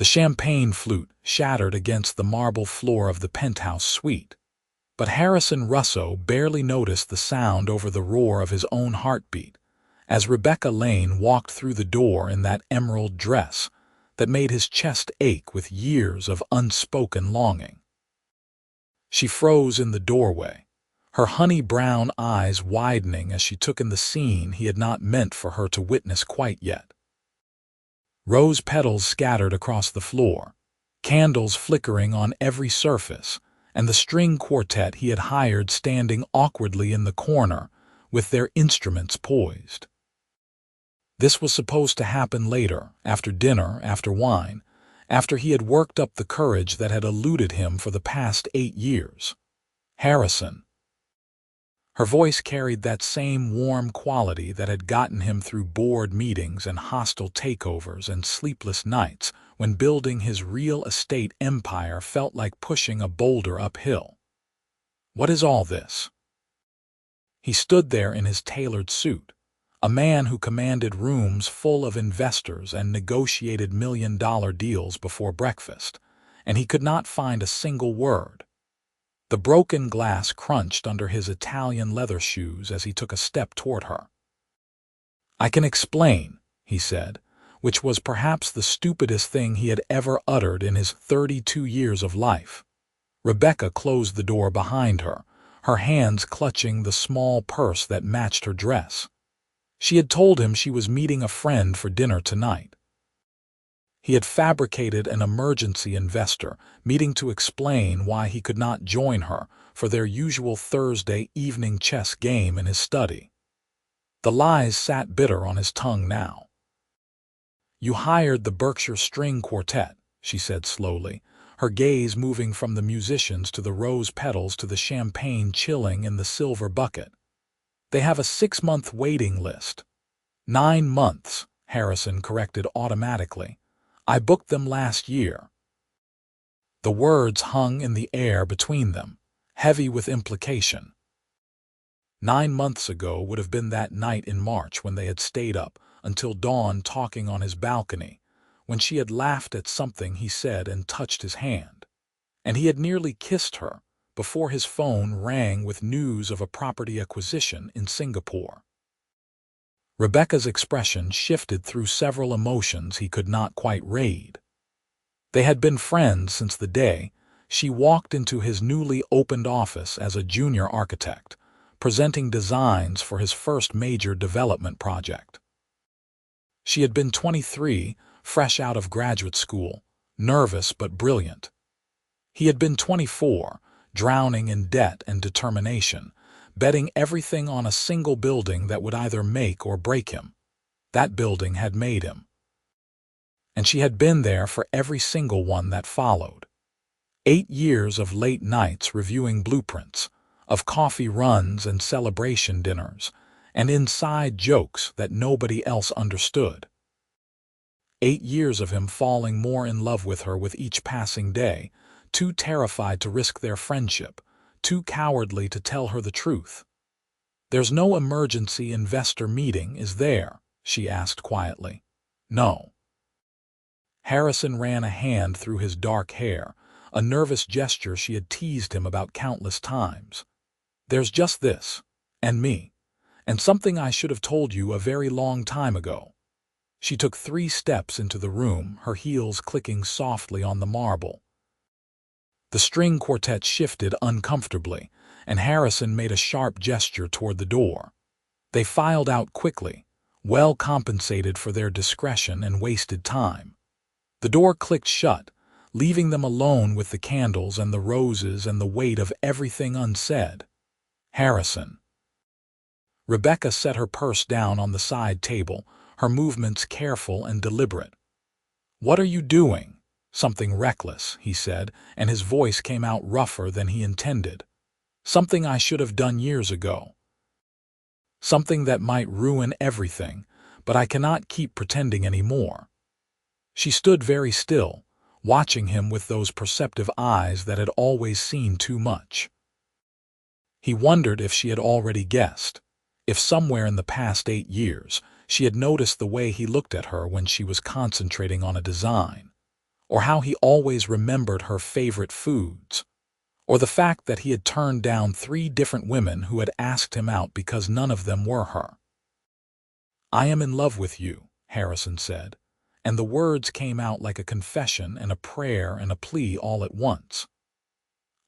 The champagne flute shattered against the marble floor of the penthouse suite. But Harrison Russo barely noticed the sound over the roar of his own heartbeat as Rebecca Lane walked through the door in that emerald dress that made his chest ache with years of unspoken longing. She froze in the doorway, her honey-brown eyes widening as she took in the scene he had not meant for her to witness quite yet. Rose petals scattered across the floor, candles flickering on every surface, and the string quartet he had hired standing awkwardly in the corner with their instruments poised. This was supposed to happen later, after dinner, after wine, after he had worked up the courage that had eluded him for the past 8 years. Harrison. Her voice carried that same warm quality that had gotten him through board meetings and hostile takeovers and sleepless nights when building his real estate empire felt like pushing a boulder uphill. What is all this? He stood there in his tailored suit, a man who commanded rooms full of investors and negotiated million-dollar deals before breakfast, and he could not find a single word. The broken glass crunched under his Italian leather shoes as he took a step toward her. "I can explain," he said, which was perhaps the stupidest thing he had ever uttered in his 32 years of life. Rebecca closed the door behind her, her hands clutching the small purse that matched her dress. She had told him she was meeting a friend for dinner tonight. He had fabricated an emergency investor meeting to explain why he could not join her for their usual Thursday evening chess game in his study. The lies sat bitter on his tongue now. "You hired the Berkshire String Quartet," she said slowly, her gaze moving from the musicians to the rose petals to the champagne chilling in the silver bucket. "They have a 6-month waiting list." 9 months, Harrison corrected automatically. "I booked them last year." The words hung in the air between them, heavy with implication. 9 months ago would have been that night in March when they had stayed up until dawn talking on his balcony, when she had laughed at something he said and touched his hand, and he had nearly kissed her before his phone rang with news of a property acquisition in Singapore. Rebecca's expression shifted through several emotions he could not quite read. They had been friends since the day she walked into his newly opened office as a junior architect, presenting designs for his first major development project. She had been 23, fresh out of graduate school, nervous but brilliant. He had been 24, drowning in debt and determination, betting everything on a single building that would either make or break him. That building had made him. And she had been there for every single one that followed. 8 years of late nights reviewing blueprints, of coffee runs and celebration dinners, and inside jokes that nobody else understood. 8 years of him falling more in love with her with each passing day, too terrified to risk their friendship, too cowardly to tell her the truth. "There's no emergency investor meeting, is there?" she asked quietly. "No." Harrison ran a hand through his dark hair, a nervous gesture she had teased him about countless times. "There's just this, and me, and something I should have told you a very long time ago." She took 3 steps into the room, her heels clicking softly on the marble. The string quartet shifted uncomfortably, and Harrison made a sharp gesture toward the door. They filed out quickly, well compensated for their discretion and wasted time. The door clicked shut, leaving them alone with the candles and the roses and the weight of everything unsaid. Harrison. Rebecca set her purse down on the side table, her movements careful and deliberate. "What are you doing?" "Something reckless," he said, and his voice came out rougher than he intended. "Something I should have done years ago. Something that might ruin everything, but I cannot keep pretending anymore." She stood very still, watching him with those perceptive eyes that had always seen too much. He wondered if she had already guessed, if somewhere in the past 8 years she had noticed the way he looked at her when she was concentrating on a design. or how he always remembered her favorite foods, or the fact that he had turned down 3 different women who had asked him out because none of them were her. "I am in love with you," Harrison said, and the words came out like a confession and a prayer and a plea all at once.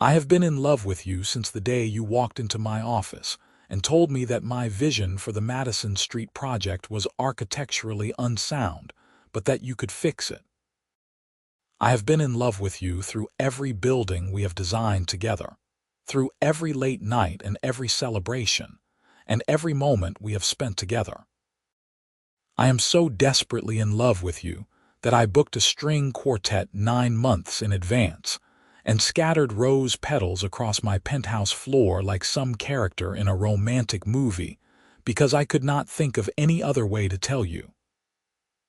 "I have been in love with you since the day you walked into my office and told me that my vision for the Madison Street project was architecturally unsound, but that you could fix it. I have been in love with you through every building we have designed together, through every late night and every celebration, and every moment we have spent together. I am so desperately in love with you that I booked a string quartet 9 months in advance and scattered rose petals across my penthouse floor like some character in a romantic movie because I could not think of any other way to tell you."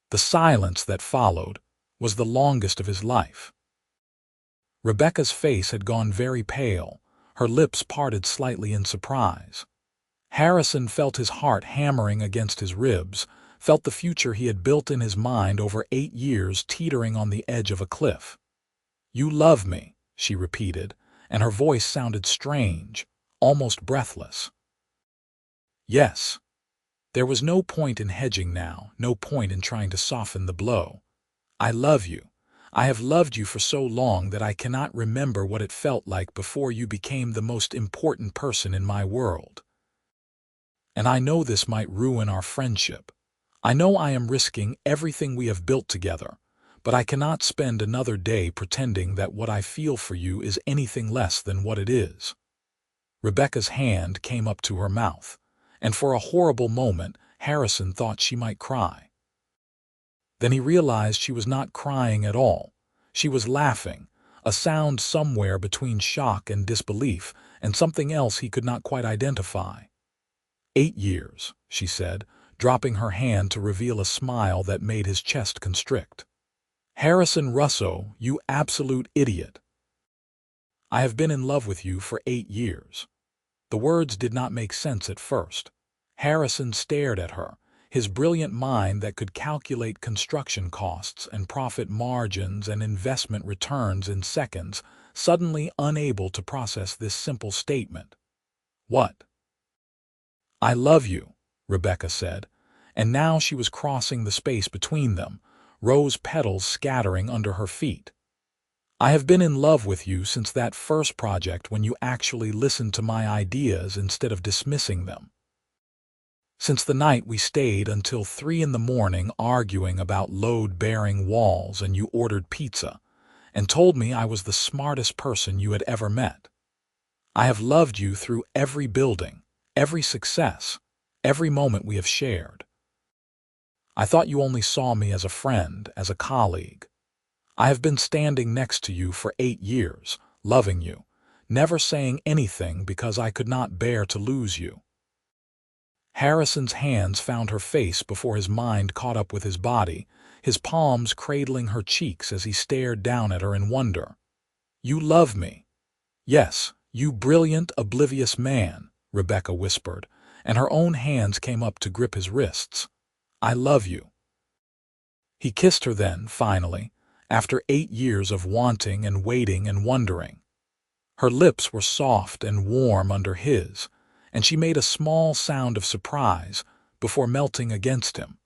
The silence that followed was the longest of his life. Rebecca's face had gone very pale, her lips parted slightly in surprise. Harrison felt his heart hammering against his ribs, felt the future he had built in his mind over 8 years teetering on the edge of a cliff. "You love me," she repeated, and her voice sounded strange, almost breathless. "Yes." There was no point in hedging now, no point in trying to soften the blow. "I love you. I have loved you for so long that I cannot remember what it felt like before you became the most important person in my world. And I know this might ruin our friendship. I know I am risking everything we have built together, but I cannot spend another day pretending that what I feel for you is anything less than what it is." Rebecca's hand came up to her mouth, and for a horrible moment Harrison thought she might cry. Then he realized she was not crying at all. She was laughing, a sound somewhere between shock and disbelief, and something else he could not quite identify. 8 years, she said, dropping her hand to reveal a smile that made his chest constrict. "Harrison Russo, you absolute idiot. I have been in love with you for 8 years. The words did not make sense at first. Harrison stared at her, his brilliant mind that could calculate construction costs and profit margins and investment returns in seconds, suddenly unable to process this simple statement. "What?" "I love you," Rebecca said, and now she was crossing the space between them, rose petals scattering under her feet. "I have been in love with you since that first project when you actually listened to my ideas instead of dismissing them. Since the night we stayed until 3 in the morning arguing about load-bearing walls and you ordered pizza and told me I was the smartest person you had ever met. I have loved you through every building, every success, every moment we have shared. I thought you only saw me as a friend, as a colleague. I have been standing next to you for 8 years, loving you, never saying anything because I could not bear to lose you." Harrison's hands found her face before his mind caught up with his body, his palms cradling her cheeks as he stared down at her in wonder. "You love me." "Yes, you brilliant, oblivious man," Rebecca whispered, and her own hands came up to grip his wrists. "I love you." He kissed her then, finally, after 8 years of wanting and waiting and wondering. Her lips were soft and warm under his, and she made a small sound of surprise before melting against him.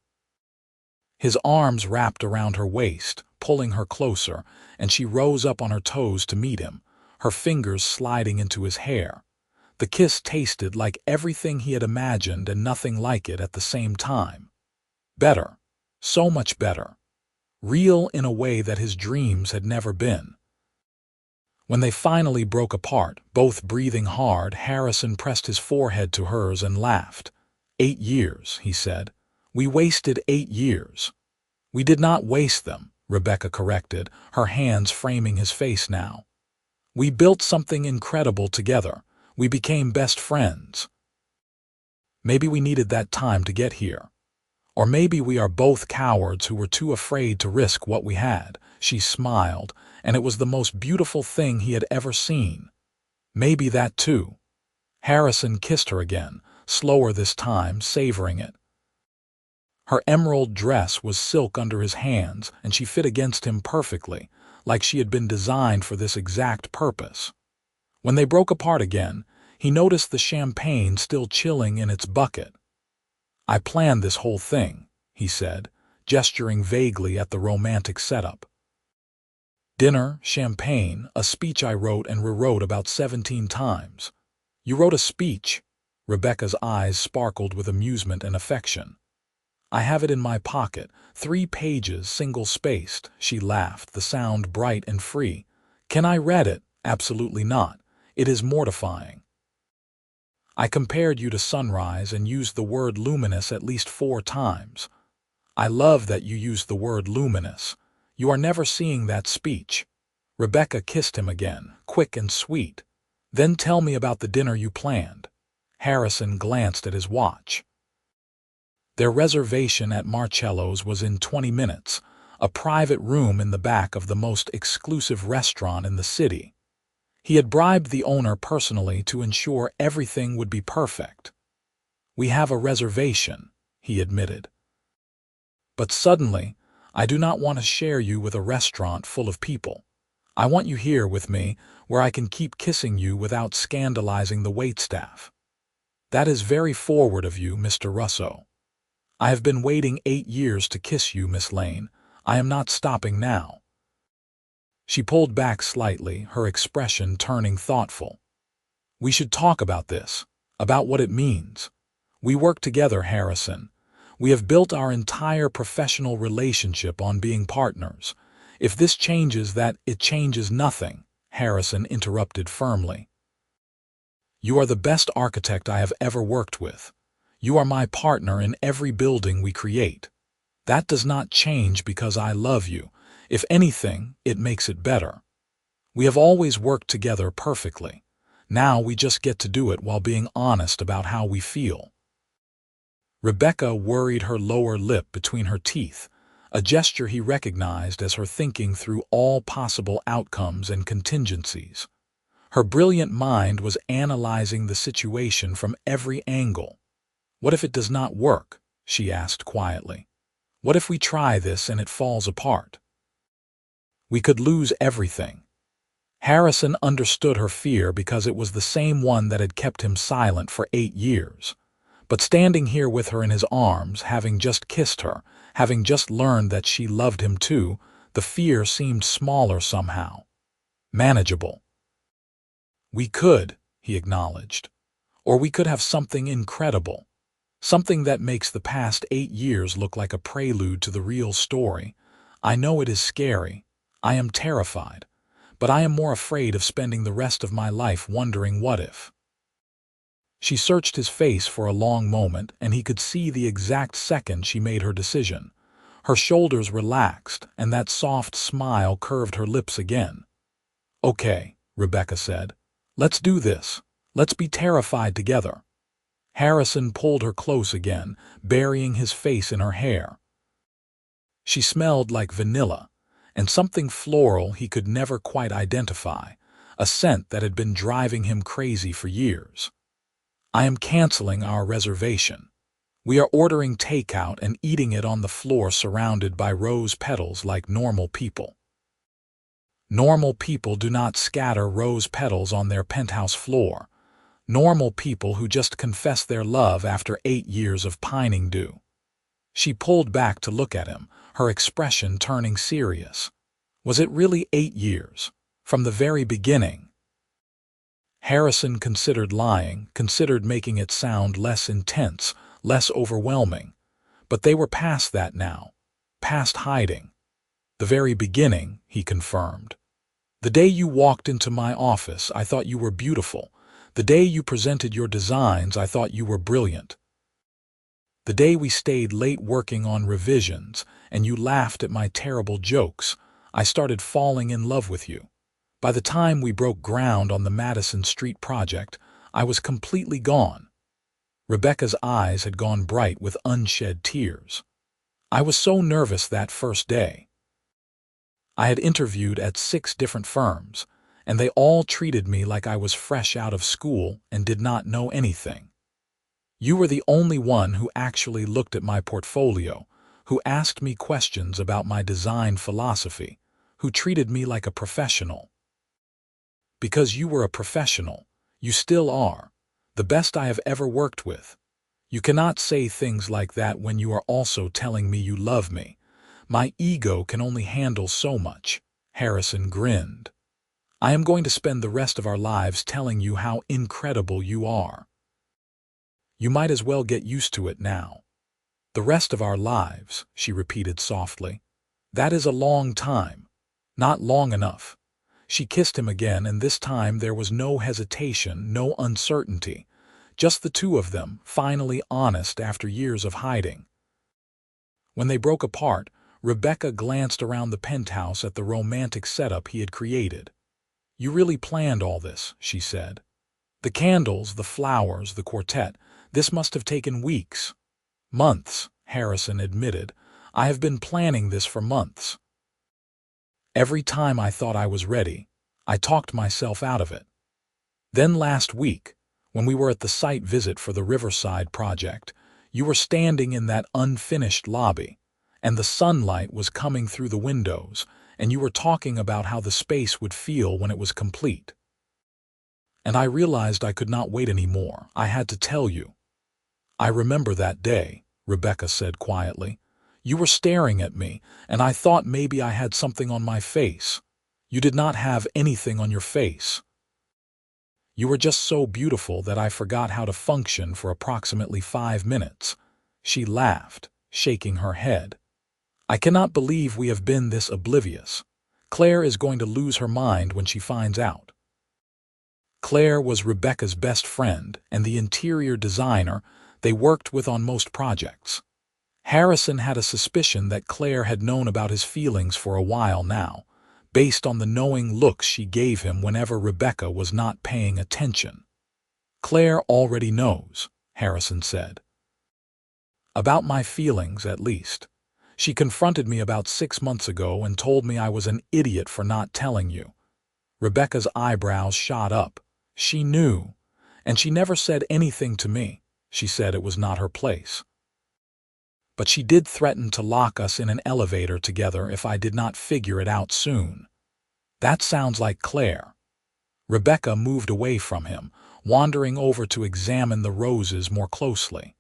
His arms wrapped around her waist, pulling her closer, and she rose up on her toes to meet him, her fingers sliding into his hair. The kiss tasted like everything he had imagined and nothing like it at the same time. Better, so much better. Real in a way that his dreams had never been. When they finally broke apart, both breathing hard, Harrison pressed his forehead to hers and laughed. 8 years, he said. "We wasted 8 years." "We did not waste them," Rebecca corrected, her hands framing his face now. "We built something incredible together. We became best friends. Maybe we needed that time to get here. Or maybe we are both cowards who were too afraid to risk what we had." She smiled, and it was the most beautiful thing he had ever seen. "Maybe that too." Harrison kissed her again, slower this time, savoring it. Her emerald dress was silk under his hands, and she fit against him perfectly, like she had been designed for this exact purpose. When they broke apart again, he noticed the champagne still chilling in its bucket. "I planned this whole thing," he said, gesturing vaguely at the romantic setup. "Dinner, champagne, a speech I wrote and rewrote about 17 times. You wrote a speech?" Rebecca's eyes sparkled with amusement and affection. "I have it in my pocket, 3 pages, single-spaced," she laughed, the sound bright and free. "Can I read it? Absolutely not. It is mortifying. I compared you to sunrise and used the word luminous at least 4 times. I love that you used the word luminous. You are never seeing that speech." Rebecca kissed him again, quick and sweet. "Then tell me about the dinner you planned." Harrison glanced at his watch. Their reservation at Marcello's was in 20 minutes, a private room in the back of the most exclusive restaurant in the city. He had bribed the owner personally to ensure everything would be perfect. "We have a reservation," he admitted. "But suddenly, I do not want to share you with a restaurant full of people. I want you here with me, where I can keep kissing you without scandalizing the waitstaff." "That is very forward of you, Mr. Russo. I have been waiting 8 years to kiss you, Miss Lane. I am not stopping now." She pulled back slightly, her expression turning thoughtful. "We should talk about this, about what it means. We work together, Harrison. We have built our entire professional relationship on being partners. If this changes that, it changes nothing," Harrison interrupted firmly. "You are the best architect I have ever worked with. You are my partner in every building we create. That does not change because I love you. If anything, it makes it better. We have always worked together perfectly. Now we just get to do it while being honest about how we feel." Rebecca worried her lower lip between her teeth, a gesture he recognized as her thinking through all possible outcomes and contingencies. Her brilliant mind was analyzing the situation from every angle. "What if it does not work?" she asked quietly. "What if we try this and it falls apart? We could lose everything." Harrison understood her fear because it was the same one that had kept him silent for 8 years. But standing here with her in his arms, having just kissed her, having just learned that she loved him too, the fear seemed smaller somehow. Manageable. "We could," he acknowledged. "Or we could have something incredible. Something that makes the past 8 years look like a prelude to the real story. I know it is scary. I am terrified. But I am more afraid of spending the rest of my life wondering what if." She searched his face for a long moment, and he could see the exact second she made her decision. Her shoulders relaxed, and that soft smile curved her lips again. "Okay," Rebecca said. "Let's do this. Let's be terrified together." Harrison pulled her close again, burying his face in her hair. She smelled like vanilla, and something floral he could never quite identify, a scent that had been driving him crazy for years. "I am canceling our reservation. We are ordering takeout and eating it on the floor surrounded by rose petals like normal people." Normal people do not scatter rose petals on their penthouse floor. Normal people who just confess their love after 8 years of pining do. She pulled back to look at him, her expression turning serious. Was it really 8 years? From the very beginning? Harrison considered lying, considered making it sound less intense, less overwhelming. But they were past that now. Past hiding. "The very beginning," he confirmed. "The day you walked into my office, I thought you were beautiful. The day you presented your designs, I thought you were brilliant. The day we stayed late working on revisions, and you laughed at my terrible jokes, I started falling in love with you. By the time we broke ground on the Madison Street project, I was completely gone." Rebecca's eyes had gone bright with unshed tears. "I was so nervous that first day. I had interviewed at 6 different firms, and they all treated me like I was fresh out of school and did not know anything. You were the only one who actually looked at my portfolio, who asked me questions about my design philosophy, who treated me like a professional. Because you were a professional, you still are, the best I have ever worked with. You cannot say things like that when you are also telling me you love me. My ego can only handle so much. Harrison grinned. I am going to spend the rest of our lives telling you how incredible you are. You might as well get used to it now. The rest of our lives, she repeated softly. That is a long time. Not long enough. She kissed him again, and this time there was no hesitation, no uncertainty. Just the two of them, finally honest after years of hiding. When they broke apart, Rebecca glanced around the penthouse at the romantic setup he had created. You really planned all this, she said. The candles, the flowers, the quartet, this must have taken weeks. Months, Harrison admitted. I have been planning this for months. Every time I thought I was ready, I talked myself out of it. Then last week, when we were at the site visit for the Riverside project, you were standing in that unfinished lobby, and the sunlight was coming through the windows, and you were talking about how the space would feel when it was complete. And I realized I could not wait anymore. I had to tell you. I remember that day, Rebecca said quietly. You were staring at me, and I thought maybe I had something on my face. You did not have anything on your face. You were just so beautiful that I forgot how to function for approximately 5 minutes. She laughed, shaking her head. I cannot believe we have been this oblivious. Claire is going to lose her mind when she finds out. Claire was Rebecca's best friend and the interior designer they worked with on most projects. Harrison had a suspicion that Claire had known about his feelings for a while now, based on the knowing looks she gave him whenever Rebecca was not paying attention. Claire already knows, Harrison said. About my feelings, at least. She confronted me about 6 months ago and told me I was an idiot for not telling you. Rebecca's eyebrows shot up. She knew, and she never said anything to me. She said it was not her place. But she did threaten to lock us in an elevator together if I did not figure it out soon. That sounds like Claire. Rebecca moved away from him, wandering over to examine the roses more closely.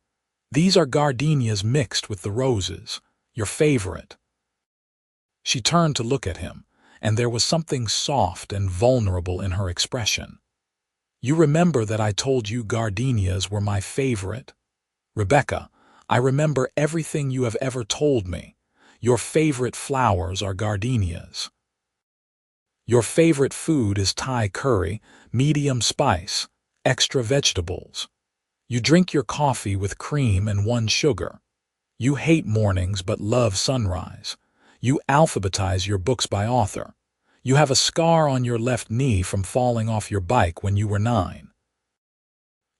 These are gardenias mixed with the roses, your favorite. She turned to look at him, and there was something soft and vulnerable in her expression. You remember that I told you gardenias were my favorite? Rebecca, I remember everything you have ever told me. Your favorite flowers are gardenias. Your favorite food is Thai curry, medium spice, extra vegetables. You drink your coffee with cream and 1 sugar. You hate mornings but love sunrise. You alphabetize your books by author. You have a scar on your left knee from falling off your bike when you were 9.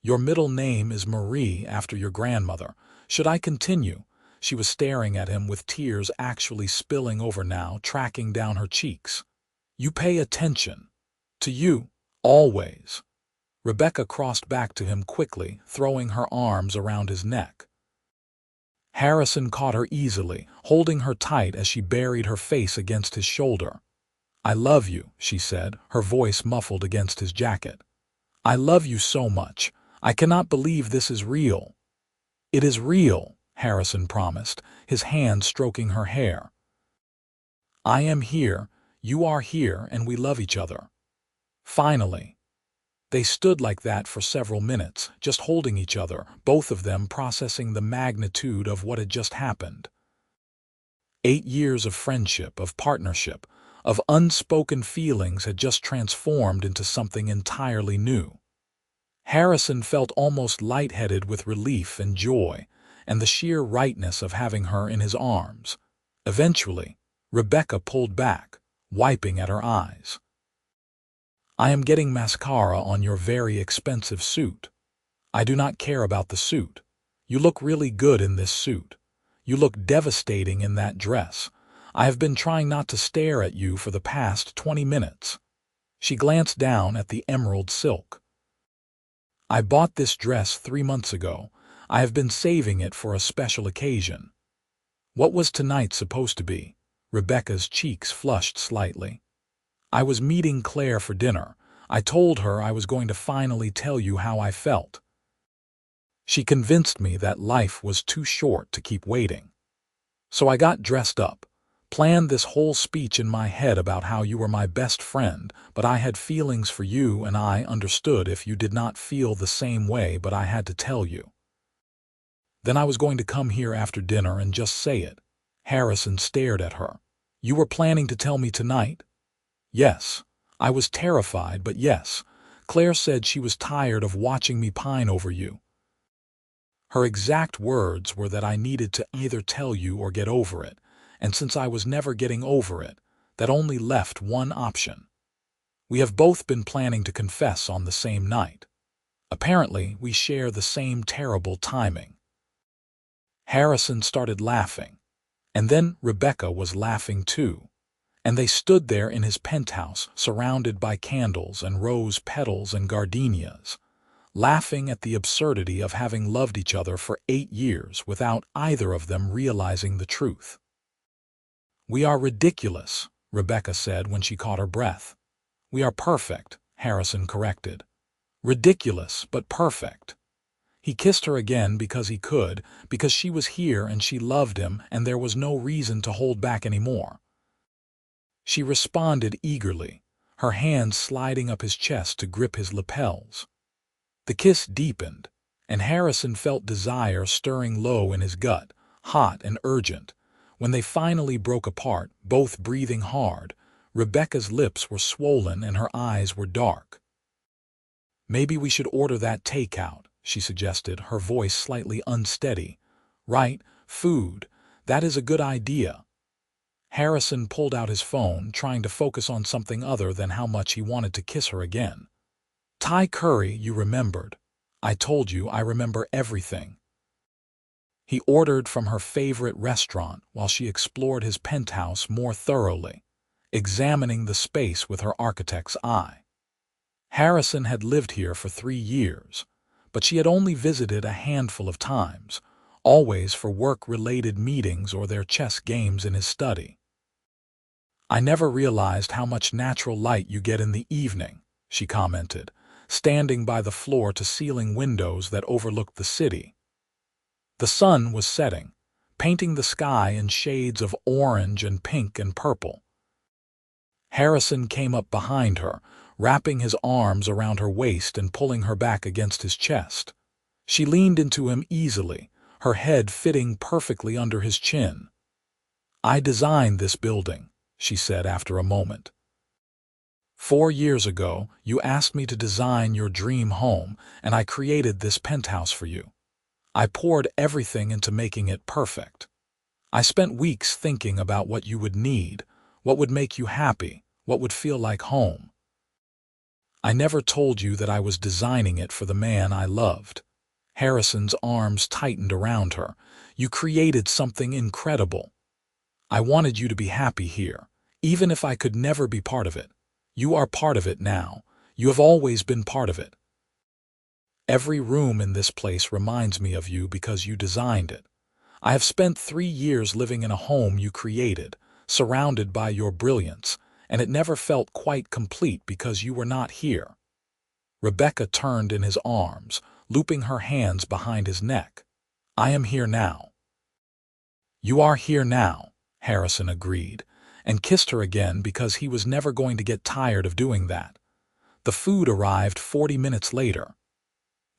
Your middle name is Marie after your grandmother. Should I continue? She was staring at him with tears actually spilling over now, tracking down her cheeks. You pay attention. To you, always. Rebecca crossed back to him quickly, throwing her arms around his neck. Harrison caught her easily, holding her tight as she buried her face against his shoulder. I love you, she said, her voice muffled against his jacket. I love you so much. I cannot believe this is real. It is real, Harrison promised, his hand stroking her hair. I am here, you are here, and we love each other. Finally. They stood like that for several minutes, just holding each other, both of them processing the magnitude of what had just happened. 8 years of friendship, of partnership, of unspoken feelings had just transformed into something entirely new. Harrison felt almost lightheaded with relief and joy, and the sheer rightness of having her in his arms. Eventually, Rebecca pulled back, wiping at her eyes. I am getting mascara on your very expensive suit. I do not care about the suit. You look really good in this suit. You look devastating in that dress. I have been trying not to stare at you for the past 20 minutes. She glanced down at the emerald silk. I bought this dress 3 months ago. I have been saving it for a special occasion. What was tonight supposed to be? Rebecca's cheeks flushed slightly. "I was meeting Claire for dinner. I told her I was going to finally tell you how I felt. She convinced me that life was too short to keep waiting. So I got dressed up, planned this whole speech in my head about how you were my best friend, but I had feelings for you and I understood if you did not feel the same way, but I had to tell you. Then I was going to come here after dinner and just say it." Harrison stared at her. "You were planning to tell me tonight?" "Yes. I was terrified, but yes. Claire said she was tired of watching me pine over you. Her exact words were that I needed to either tell you or get over it, and since I was never getting over it, that only left one option. We have both been planning to confess on the same night. Apparently, we share the same terrible timing." Harrison started laughing, and then Rebecca was laughing too, and they stood there in his penthouse surrounded by candles and rose petals and gardenias, laughing at the absurdity of having loved each other for 8 years without either of them realizing the truth. "We are ridiculous," Rebecca said when she caught her breath. "We are perfect," Harrison corrected. "Ridiculous, but perfect." He kissed her again because he could, because she was here and she loved him and there was no reason to hold back anymore. She responded eagerly, her hands sliding up his chest to grip his lapels. The kiss deepened, and Harrison felt desire stirring low in his gut, hot and urgent. When they finally broke apart, both breathing hard, Rebecca's lips were swollen and her eyes were dark. "Maybe we should order that takeout," she suggested, her voice slightly unsteady. "Right, food. That is a good idea." Harrison pulled out his phone, trying to focus on something other than how much he wanted to kiss her again. "Thai curry, you remembered. I told you I remember everything." He ordered from her favorite restaurant while she explored his penthouse more thoroughly, examining the space with her architect's eye. Harrison had lived here for 3 years, but she had only visited a handful of times, always for work-related meetings or their chess games in his study. "I never realized how much natural light you get in the evening," she commented, standing by the floor-to-ceiling windows that overlooked the city. The sun was setting, painting the sky in shades of orange and pink and purple. Harrison came up behind her, wrapping his arms around her waist and pulling her back against his chest. She leaned into him easily, her head fitting perfectly under his chin. "I designed this building," she said after a moment. 4 years ago, you asked me to design your dream home, and I created this penthouse for you. I poured everything into making it perfect. I spent weeks thinking about what you would need, what would make you happy, what would feel like home. I never told you that I was designing it for the man I loved." Harrison's arms tightened around her. "You created something incredible. I wanted you to be happy here, even if I could never be part of it. You are part of it now. You have always been part of it. Every room in this place reminds me of you because you designed it. I have spent 3 years living in a home you created, surrounded by your brilliance, and it never felt quite complete because you were not here." Rebecca turned in his arms, looping her hands behind his neck. "I am here now." "You are here now," Harrison agreed, and kissed her again because he was never going to get tired of doing that. The food arrived 40 minutes later.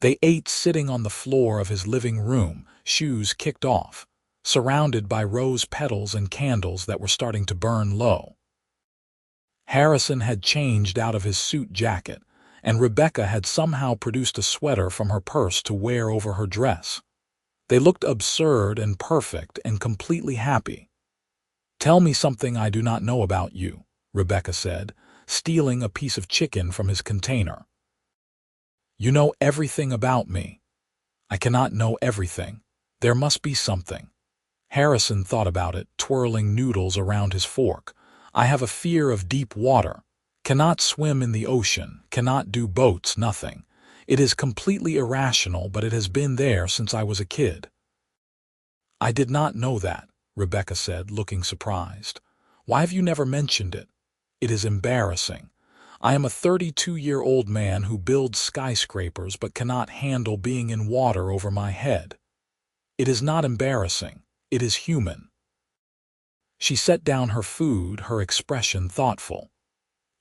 They ate sitting on the floor of his living room, shoes kicked off, surrounded by rose petals and candles that were starting to burn low. Harrison had changed out of his suit jacket, and Rebecca had somehow produced a sweater from her purse to wear over her dress. They looked absurd and perfect and completely happy. "Tell me something I do not know about you," Rebecca said, stealing a piece of chicken from his container. "You know everything about me." "I cannot know everything. There must be something." Harrison thought about it, twirling noodles around his fork. "I have a fear of deep water. Cannot swim in the ocean, cannot do boats, nothing. It is completely irrational, but it has been there since I was a kid." "I did not know that," Rebecca said, looking surprised. Why have you never mentioned it? It is embarrassing. I am a 32-year-old man who builds skyscrapers but cannot handle being in water over my head. It is not embarrassing. It is human. She set down her food, her expression thoughtful.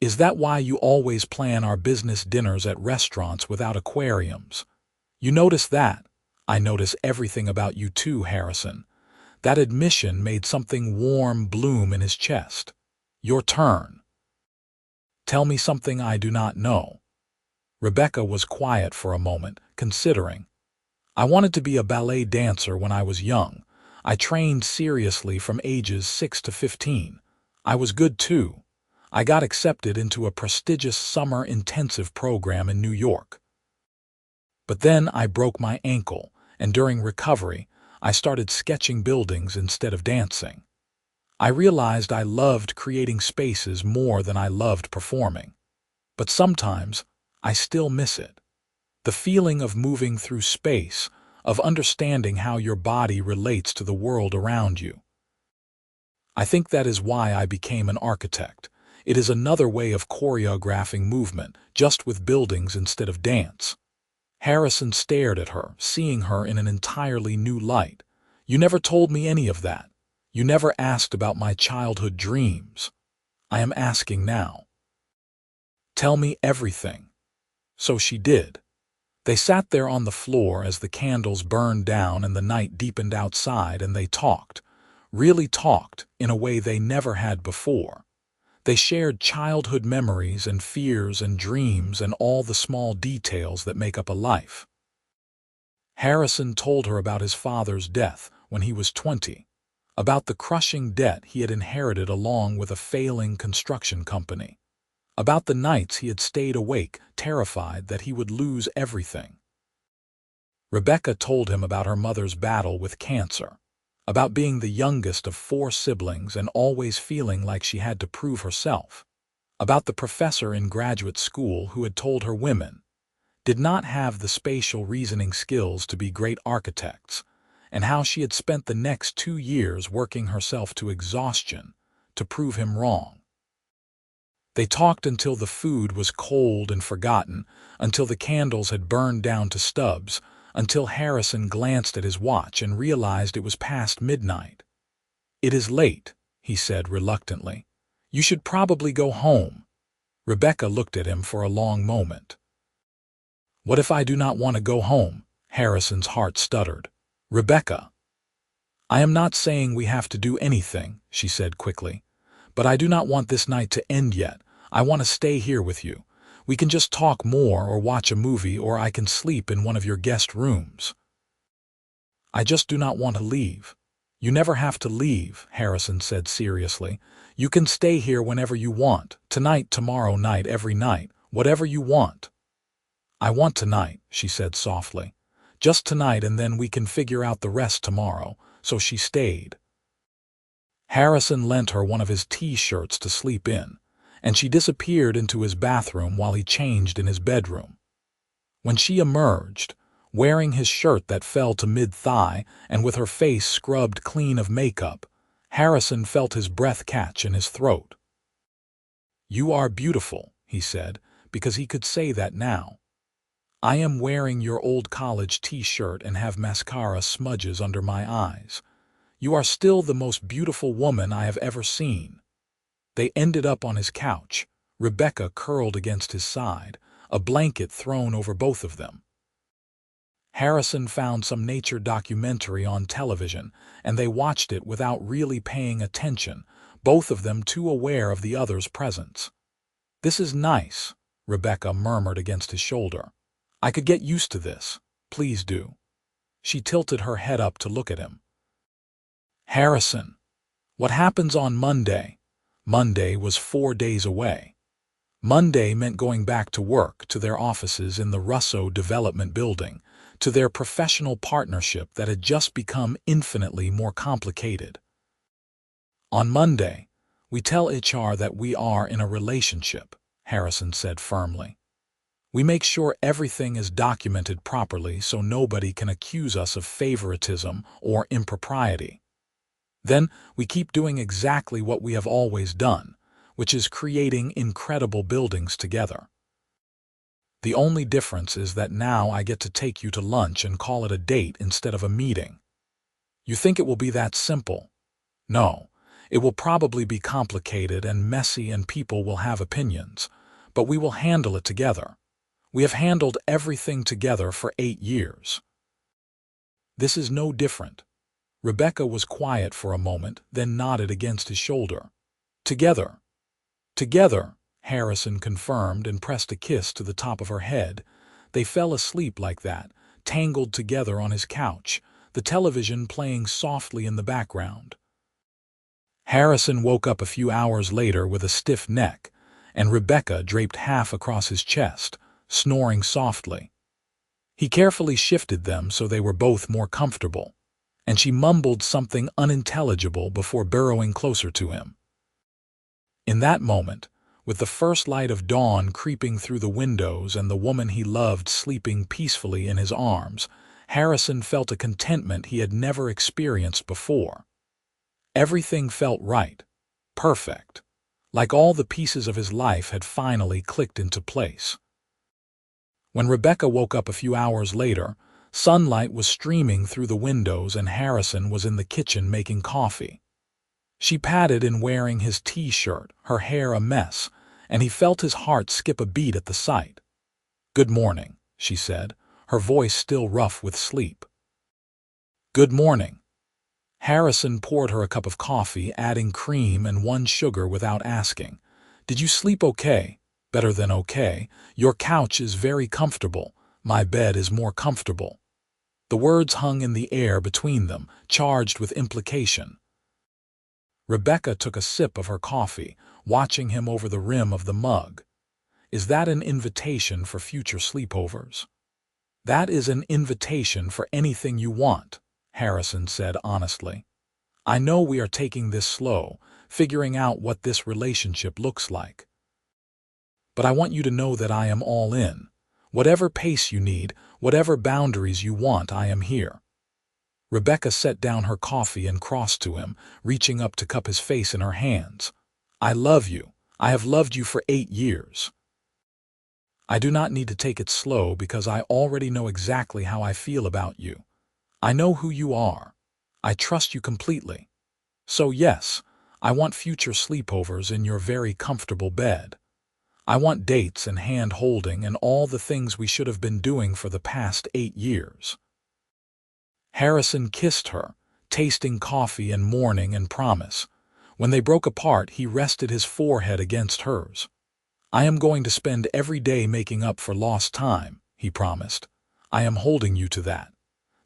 Is that why you always plan our business dinners at restaurants without aquariums? You notice that? I notice everything about you too, Harrison. That admission made something warm bloom in his chest. Your turn. Tell me something I do not know. Rebecca was quiet for a moment, considering. I wanted to be a ballet dancer when I was young. I trained seriously from ages 6 to 15. I was good too. I got accepted into a prestigious summer intensive program in New York. But then I broke my ankle, and during recovery, I started sketching buildings instead of dancing. I realized I loved creating spaces more than I loved performing. But sometimes, I still miss it. The feeling of moving through space, of understanding how your body relates to the world around you. I think that is why I became an architect. It is another way of choreographing movement, just with buildings instead of dance. Harrison stared at her, seeing her in an entirely new light. You never told me any of that. You never asked about my childhood dreams. I am asking now. Tell me everything. So she did. They sat there on the floor as the candles burned down and the night deepened outside, and they talked, really talked, in a way they never had before. They shared childhood memories and fears and dreams and all the small details that make up a life. Harrison told her about his father's death when he was 20, about the crushing debt he had inherited along with a failing construction company, about the nights he had stayed awake, terrified that he would lose everything. Rebecca told him about her mother's battle with cancer, about being the youngest of 4 siblings and always feeling like she had to prove herself, about the professor in graduate school who had told her women did not have the spatial reasoning skills to be great architects, and how she had spent the next 2 years working herself to exhaustion to prove him wrong. They talked until the food was cold and forgotten, until the candles had burned down to stubs, until Harrison glanced at his watch and realized it was past midnight. It is late, he said reluctantly. You should probably go home. Rebecca looked at him for a long moment. What if I do not want to go home? Harrison's heart stuttered. Rebecca. I am not saying we have to do anything, she said quickly. But I do not want this night to end yet. I want to stay here with you. We can just talk more or watch a movie, or I can sleep in one of your guest rooms. I just do not want to leave. You never have to leave, Harrison said seriously. You can stay here whenever you want, tonight, tomorrow night, every night, whatever you want. I want tonight, she said softly. Just tonight, and then we can figure out the rest tomorrow. So she stayed. Harrison lent her one of his T-shirts to sleep in, and she disappeared into his bathroom while he changed in his bedroom. When she emerged, wearing his shirt that fell to mid-thigh and with her face scrubbed clean of makeup, Harrison felt his breath catch in his throat. You are beautiful, he said, because he could say that now. I am wearing your old college T-shirt and have mascara smudges under my eyes. You are still the most beautiful woman I have ever seen. They ended up on his couch, Rebecca curled against his side, a blanket thrown over both of them. Harrison found some nature documentary on television, and they watched it without really paying attention, both of them too aware of the other's presence. This is nice, Rebecca murmured against his shoulder. I could get used to this. Please do. She tilted her head up to look at him. Harrison, what happens on Monday? Monday was 4 days away. Monday meant going back to work, to their offices in the Russo development building, to their professional partnership that had just become infinitely more complicated. On Monday, we tell HR that we are in a relationship, Harrison said firmly. We make sure everything is documented properly so nobody can accuse us of favoritism or impropriety. Then we keep doing exactly what we have always done, which is creating incredible buildings together. The only difference is that now I get to take you to lunch and call it a date instead of a meeting. You think it will be that simple? No, it will probably be complicated and messy and people will have opinions, but we will handle it together. We have handled everything together for 8 years. This is no different. Rebecca was quiet for a moment, then nodded against his shoulder. Together. Together, Harrison confirmed and pressed a kiss to the top of her head. They fell asleep like that, tangled together on his couch, the television playing softly in the background. Harrison woke up a few hours later with a stiff neck, and Rebecca draped half across his chest, snoring softly. He carefully shifted them so they were both more comfortable, and she mumbled something unintelligible before burrowing closer to him. In that moment, with the first light of dawn creeping through the windows and the woman he loved sleeping peacefully in his arms, Harrison felt a contentment he had never experienced before. Everything felt right, perfect, like all the pieces of his life had finally clicked into place. When Rebecca woke up a few hours later, sunlight was streaming through the windows and Harrison was in the kitchen making coffee. She patted in wearing his t-shirt, her hair a mess, and he felt his heart skip a beat at the sight. "Good morning," she said, her voice still rough with sleep. "Good morning." Harrison poured her a cup of coffee, adding cream and 1 sugar without asking. "Did you sleep okay?" "Better than okay. Your couch is very comfortable. My bed is more comfortable." The words hung in the air between them, charged with implication. Rebecca took a sip of her coffee, watching him over the rim of the mug. "Is that an invitation for future sleepovers?" "That is an invitation for anything you want," Harrison said honestly. "I know we are taking this slow, figuring out what this relationship looks like. But I want you to know that I am all in. Whatever pace you need, whatever boundaries you want, I am here." Rebecca set down her coffee and crossed to him, reaching up to cup his face in her hands. "I love you. I have loved you for 8 years. I do not need to take it slow because I already know exactly how I feel about you. I know who you are. I trust you completely. So yes, I want future sleepovers in your very comfortable bed. I want dates and hand-holding and all the things we should have been doing for the past 8 years. Harrison kissed her, tasting coffee and morning and promise. When they broke apart, he rested his forehead against hers. "I am going to spend every day making up for lost time," he promised. "I am holding you to that."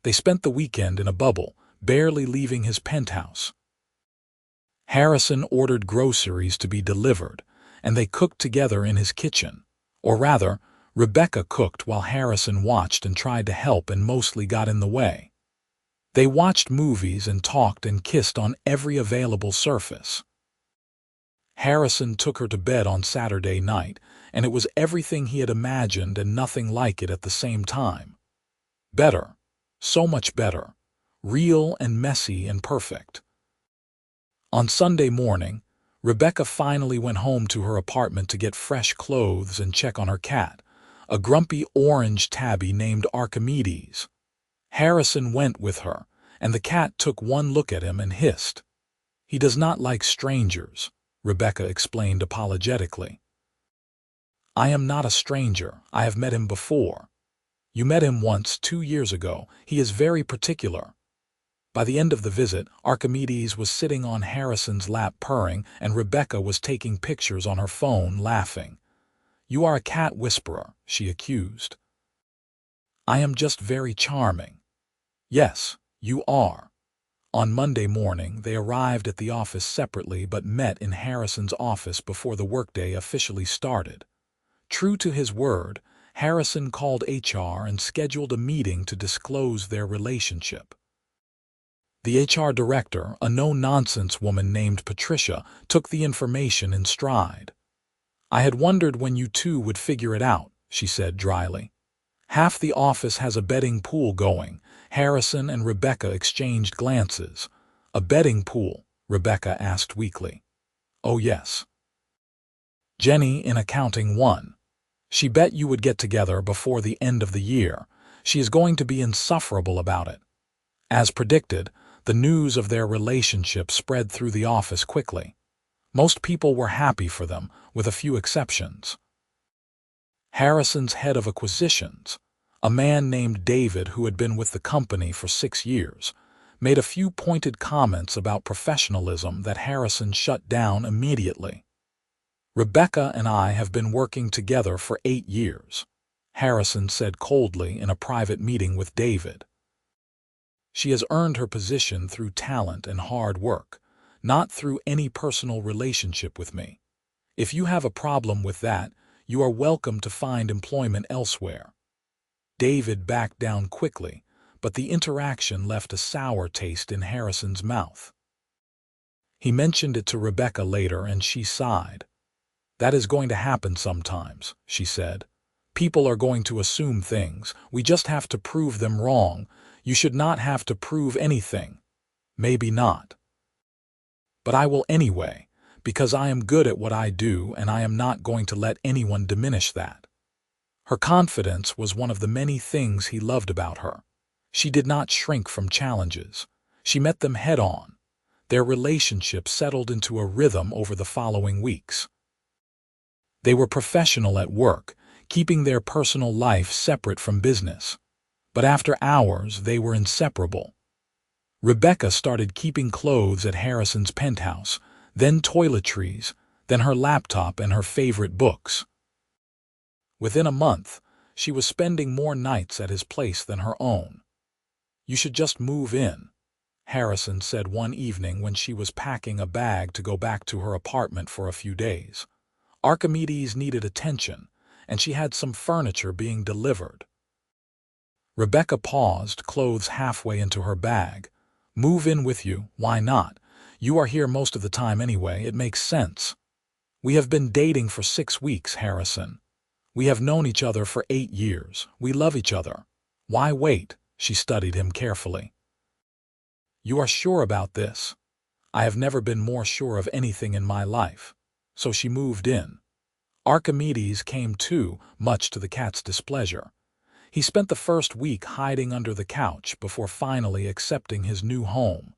They spent the weekend in a bubble, barely leaving his penthouse. Harrison ordered groceries to be delivered, and they cooked together in his kitchen. Or rather, Rebecca cooked while Harrison watched and tried to help and mostly got in the way. They watched movies and talked and kissed on every available surface. Harrison took her to bed on Saturday night, and it was everything he had imagined and nothing like it at the same time. Better, so much better, real and messy and perfect. On Sunday morning, Rebecca finally went home to her apartment to get fresh clothes and check on her cat, a grumpy orange tabby named Archimedes. Harrison went with her, and the cat took one look at him and hissed. "He does not like strangers," Rebecca explained apologetically. "I am not a stranger. I have met him before." "You met him once 2 years ago. He is very particular." By the end of the visit, Archimedes was sitting on Harrison's lap purring, and Rebecca was taking pictures on her phone, laughing. "You are a cat whisperer," she accused. "I am just very charming." "Yes, you are." On Monday morning, they arrived at the office separately but met in Harrison's office before the workday officially started. True to his word, Harrison called HR and scheduled a meeting to disclose their relationship. The HR director, a no-nonsense woman named Patricia, took the information in stride. "I had wondered when you two would figure it out," she said dryly. "Half the office has a betting pool going." Harrison and Rebecca exchanged glances. A betting pool, Rebecca asked weakly. Oh yes. Jenny in accounting won. She bet you would get together before the end of the year. She is going to be insufferable about it. As predicted, the news of their relationship spread through the office quickly. Most people were happy for them, with a few exceptions. Harrison's head of acquisitions, a man named David who had been with the company for 6 years, made a few pointed comments about professionalism that Harrison shut down immediately. Rebecca and I have been working together for 8 years, Harrison said coldly in a private meeting with David. She has earned her position through talent and hard work, not through any personal relationship with me. If you have a problem with that, you are welcome to find employment elsewhere. David backed down quickly, but the interaction left a sour taste in Harrison's mouth. He mentioned it to Rebecca later and she sighed. That is going to happen sometimes, she said. People are going to assume things. We just have to prove them wrong. You should not have to prove anything. Maybe not. But I will anyway, because I am good at what I do and I am not going to let anyone diminish that. Her confidence was one of the many things he loved about her. She did not shrink from challenges. She met them head-on. Their relationship settled into a rhythm over the following weeks. They were professional at work, keeping their personal life separate from business. But after hours, they were inseparable. Rebecca started keeping clothes at Harrison's penthouse, then toiletries, then her laptop and her favorite books. Within a month, she was spending more nights at his place than her own. You should just move in, Harrison said one evening when she was packing a bag to go back to her apartment for a few days. Archimedes needed attention, and she had some furniture being delivered. Rebecca paused, clothes halfway into her bag. Move in with you, why not? You are here most of the time anyway, it makes sense. We have been dating for 6 weeks, Harrison. We have known each other for 8 years. We love each other. Why wait? She studied him carefully. You are sure about this? I have never been more sure of anything in my life. So she moved in. Archimedes came too, much to the cat's displeasure. He spent the first week hiding under the couch before finally accepting his new home.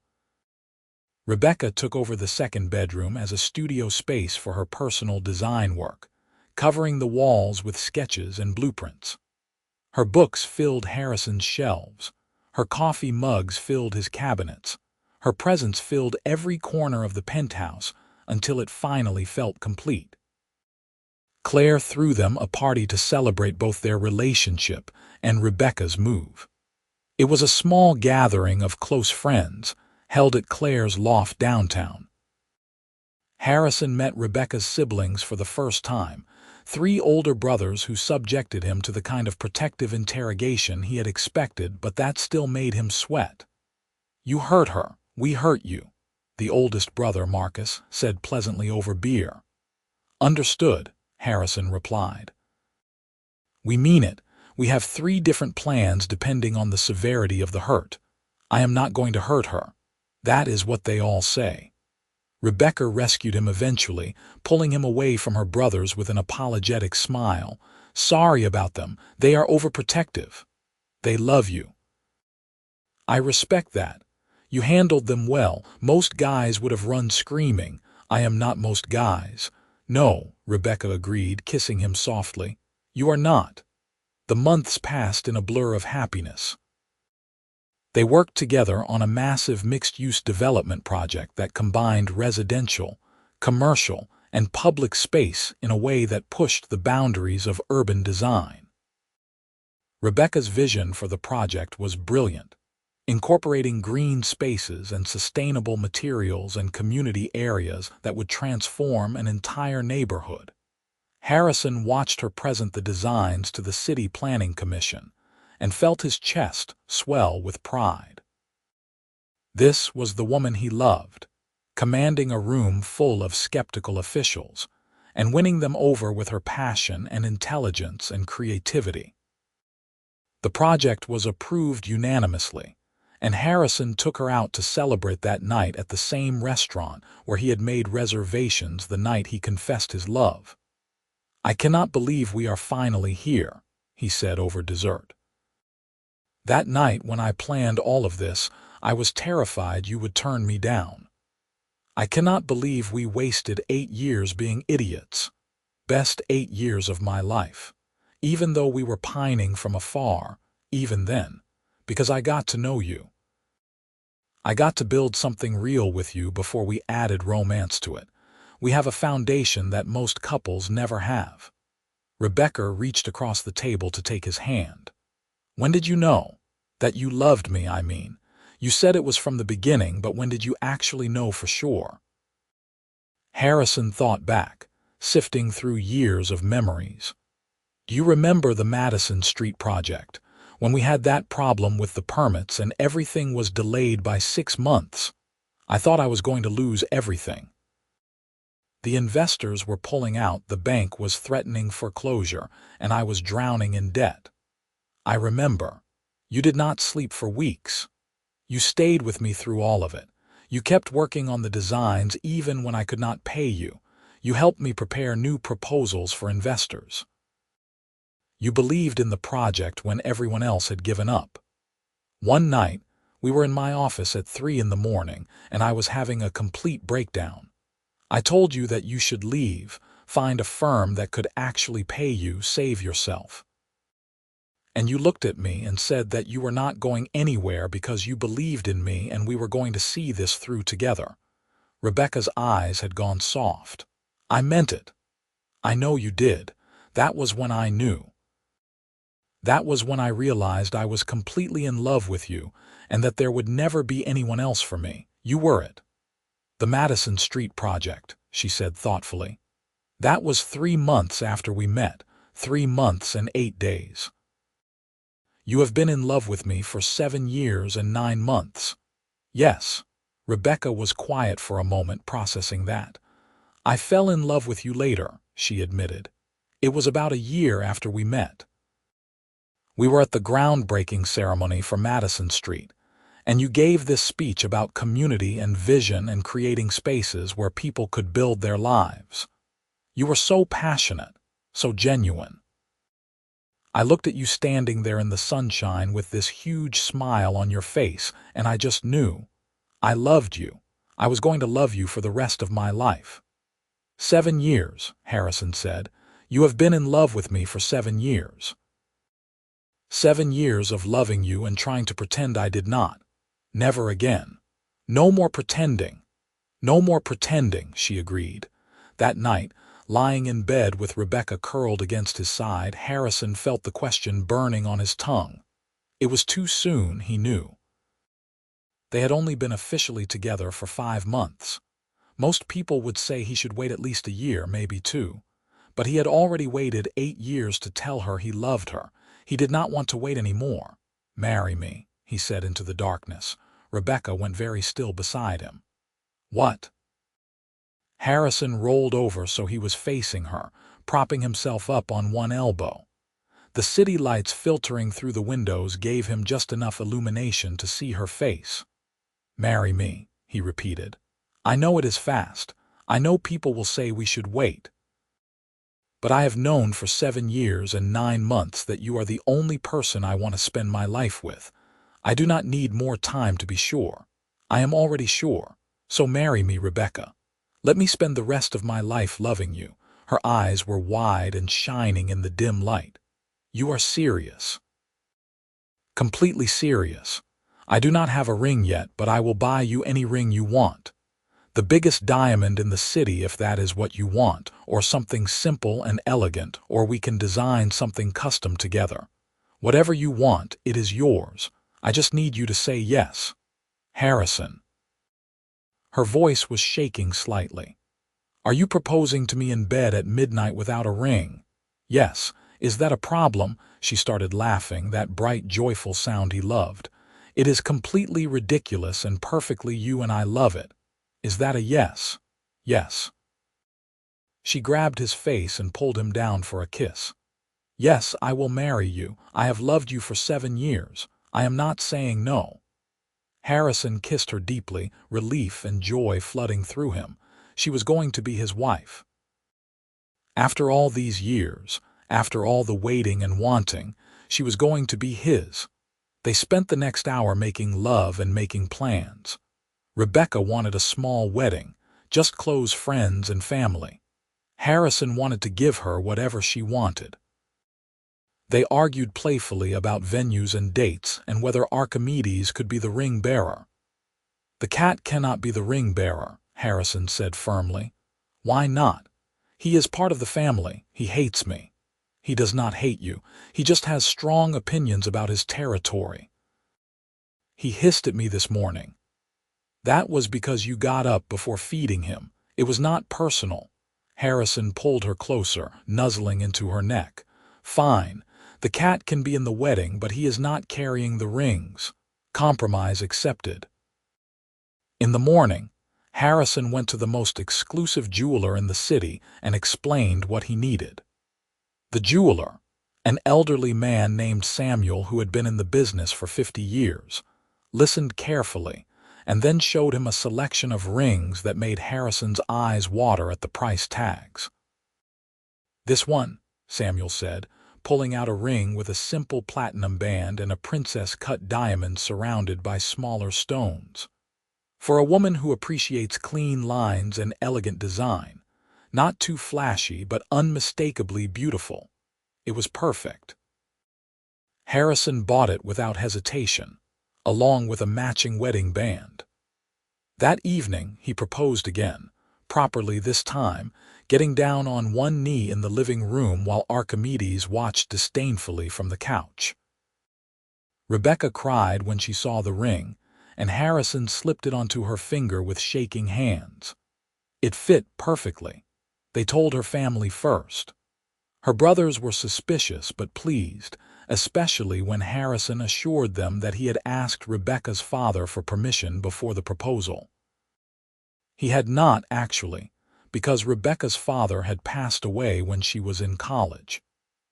Rebecca took over the second bedroom as a studio space for her personal design work, covering the walls with sketches and blueprints. Her books filled Harrison's shelves. Her coffee mugs filled his cabinets. Her presence filled every corner of the penthouse until it finally felt complete. Claire threw them a party to celebrate both their relationship and Rebecca's move. It was a small gathering of close friends, held at Claire's loft downtown. Harrison met Rebecca's siblings for the first time, 3 older brothers who subjected him to the kind of protective interrogation he had expected, but that still made him sweat. You hurt her, we hurt you, the oldest brother, Marcus, said pleasantly over beer. Understood, Harrison replied. We mean it. We have 3 different plans depending on the severity of the hurt. I am not going to hurt her. That is what they all say. Rebecca rescued him eventually, pulling him away from her brothers with an apologetic smile. Sorry about them. They are overprotective. They love you. I respect that. You handled them well. Most guys would have run screaming. I am not most guys. No, Rebecca agreed, kissing him softly. You are not. The months passed in a blur of happiness. They worked together on a massive mixed-use development project that combined residential, commercial, and public space in a way that pushed the boundaries of urban design. Rebecca's vision for the project was brilliant, incorporating green spaces and sustainable materials and community areas that would transform an entire neighborhood. Harrison watched her present the designs to the City Planning Commission and felt his chest swell with pride. This was the woman he loved, commanding a room full of skeptical officials and winning them over with her passion and intelligence and creativity. The project was approved unanimously, and Harrison took her out to celebrate that night at the same restaurant where he had made reservations the night he confessed his love. "I cannot believe we are finally here," he said over dessert. "That night when I planned all of this, I was terrified you would turn me down. I cannot believe we wasted 8 years being idiots. Best 8 years of my life. Even though we were pining from afar, even then, because I got to know you. I got to build something real with you before we added romance to it. We have a foundation that most couples never have." Rebecca reached across the table to take his hand. "When did you know? That you loved me, I mean. You said it was from the beginning, but when did you actually know for sure?" Harrison thought back, sifting through years of memories. "Do you remember the Madison Street project? When we had that problem with the permits and everything was delayed by 6 months? I thought I was going to lose everything. The investors were pulling out, the bank was threatening foreclosure, and I was drowning in debt. I remember. You did not sleep for weeks. You stayed with me through all of it. You kept working on the designs even when I could not pay you. You helped me prepare new proposals for investors. You believed in the project when everyone else had given up. One night, we were in my office at 3 in the morning, and I was having a complete breakdown. I told you that you should leave, find a firm that could actually pay you, save yourself. And you looked at me and said that you were not going anywhere because you believed in me and we were going to see this through together." Rebecca's eyes had gone soft. "I meant it. I know you did. That was when I knew. That was when I realized I was completely in love with you and that there would never be anyone else for me. You were it." "The Madison Street project," she said thoughtfully. "That was 3 months after we met, 3 months and 8 days. You have been in love with me for 7 years and 9 months. Yes." Rebecca was quiet for a moment, processing that. "I fell in love with you later," she admitted. "It was about a year after we met. We were at the groundbreaking ceremony for Madison Street, and you gave this speech about community and vision and creating spaces where people could build their lives. You were so passionate, so genuine. I looked at you standing there in the sunshine with this huge smile on your face, and I just knew. I loved you. I was going to love you for the rest of my life." 7 years, Harrison said. "You have been in love with me for 7 years. 7 years of loving you and trying to pretend I did not. Never again. No more pretending. No more pretending," she agreed. That night, lying in bed with Rebecca curled against his side, Harrison felt the question burning on his tongue. It was too soon, he knew. They had only been officially together for 5 months. Most people would say he should wait at least a year, maybe 2. But he had already waited 8 years to tell her he loved her. He did not want to wait any more. "Marry me," he said into the darkness. Rebecca went very still beside him. "What?" Harrison rolled over so he was facing her, propping himself up on one elbow. The city lights filtering through the windows gave him just enough illumination to see her face. "Marry me," he repeated. "I know it is fast. I know people will say we should wait. But I have known for 7 years and 9 months that you are the only person I want to spend my life with. I do not need more time to be sure. I am already sure. So marry me, Rebecca. Let me spend the rest of my life loving you." Her eyes were wide and shining in the dim light. "You are serious." "Completely serious. I do not have a ring yet, but I will buy you any ring you want. The biggest diamond in the city if that is what you want, or something simple and elegant, or we can design something custom together. Whatever you want, it is yours. I just need you to say yes. Harrison." Her voice was shaking slightly. "Are you proposing to me in bed at midnight without a ring?" "Yes. Is that a problem?" She started laughing, that bright, joyful sound he loved. "It is completely ridiculous and perfectly you and I love it. Is that a yes?" "Yes." She grabbed his face and pulled him down for a kiss. "Yes, I will marry you. I have loved you for 7 years. I am not saying no." Harrison kissed her deeply, relief and joy flooding through him. She was going to be his wife. After all these years, after all the waiting and wanting, she was going to be his. They spent the next hour making love and making plans. Rebecca wanted a small wedding, just close friends and family. Harrison wanted to give her whatever she wanted. They argued playfully about venues and dates and whether Archimedes could be the ring bearer. "The cat cannot be the ring bearer," Harrison said firmly. "Why not? He is part of the family. He hates me." "He does not hate you. He just has strong opinions about his territory. He hissed at me this morning." "That was because you got up before feeding him. It was not personal." Harrison pulled her closer, nuzzling into her neck. "Fine. The cat can be in the wedding, but he is not carrying the rings." Compromise accepted. In the morning, Harrison went to the most exclusive jeweler in the city and explained what he needed. The jeweler, an elderly man named Samuel who had been in the business for 50 years, listened carefully and then showed him a selection of rings that made Harrison's eyes water at the price tags. "This one," Samuel said, pulling out a ring with a simple platinum band and a princess-cut diamond surrounded by smaller stones. "For a woman who appreciates clean lines and elegant design, not too flashy but unmistakably beautiful." It was perfect. Harrison bought it without hesitation, along with a matching wedding band. That evening he proposed again, properly this time, getting down on one knee in the living room while Archimedes watched disdainfully from the couch. Rebecca cried when she saw the ring, and Harrison slipped it onto her finger with shaking hands. It fit perfectly. They told her family first. Her brothers were suspicious but pleased, especially when Harrison assured them that he had asked Rebecca's father for permission before the proposal. He had not, actually, because Rebecca's father had passed away when she was in college.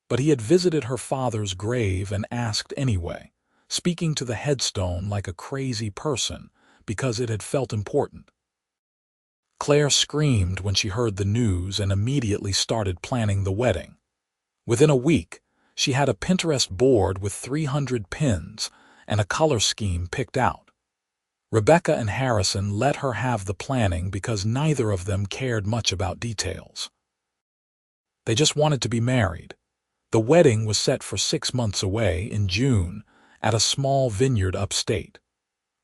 But he had visited her father's grave and asked anyway, speaking to the headstone like a crazy person, because it had felt important. Claire screamed when she heard the news and immediately started planning the wedding. Within a week, she had a Pinterest board with 300 pins and a color scheme picked out. Rebecca and Harrison let her have the planning because neither of them cared much about details. They just wanted to be married. The wedding was set for 6 months away in June at a small vineyard upstate.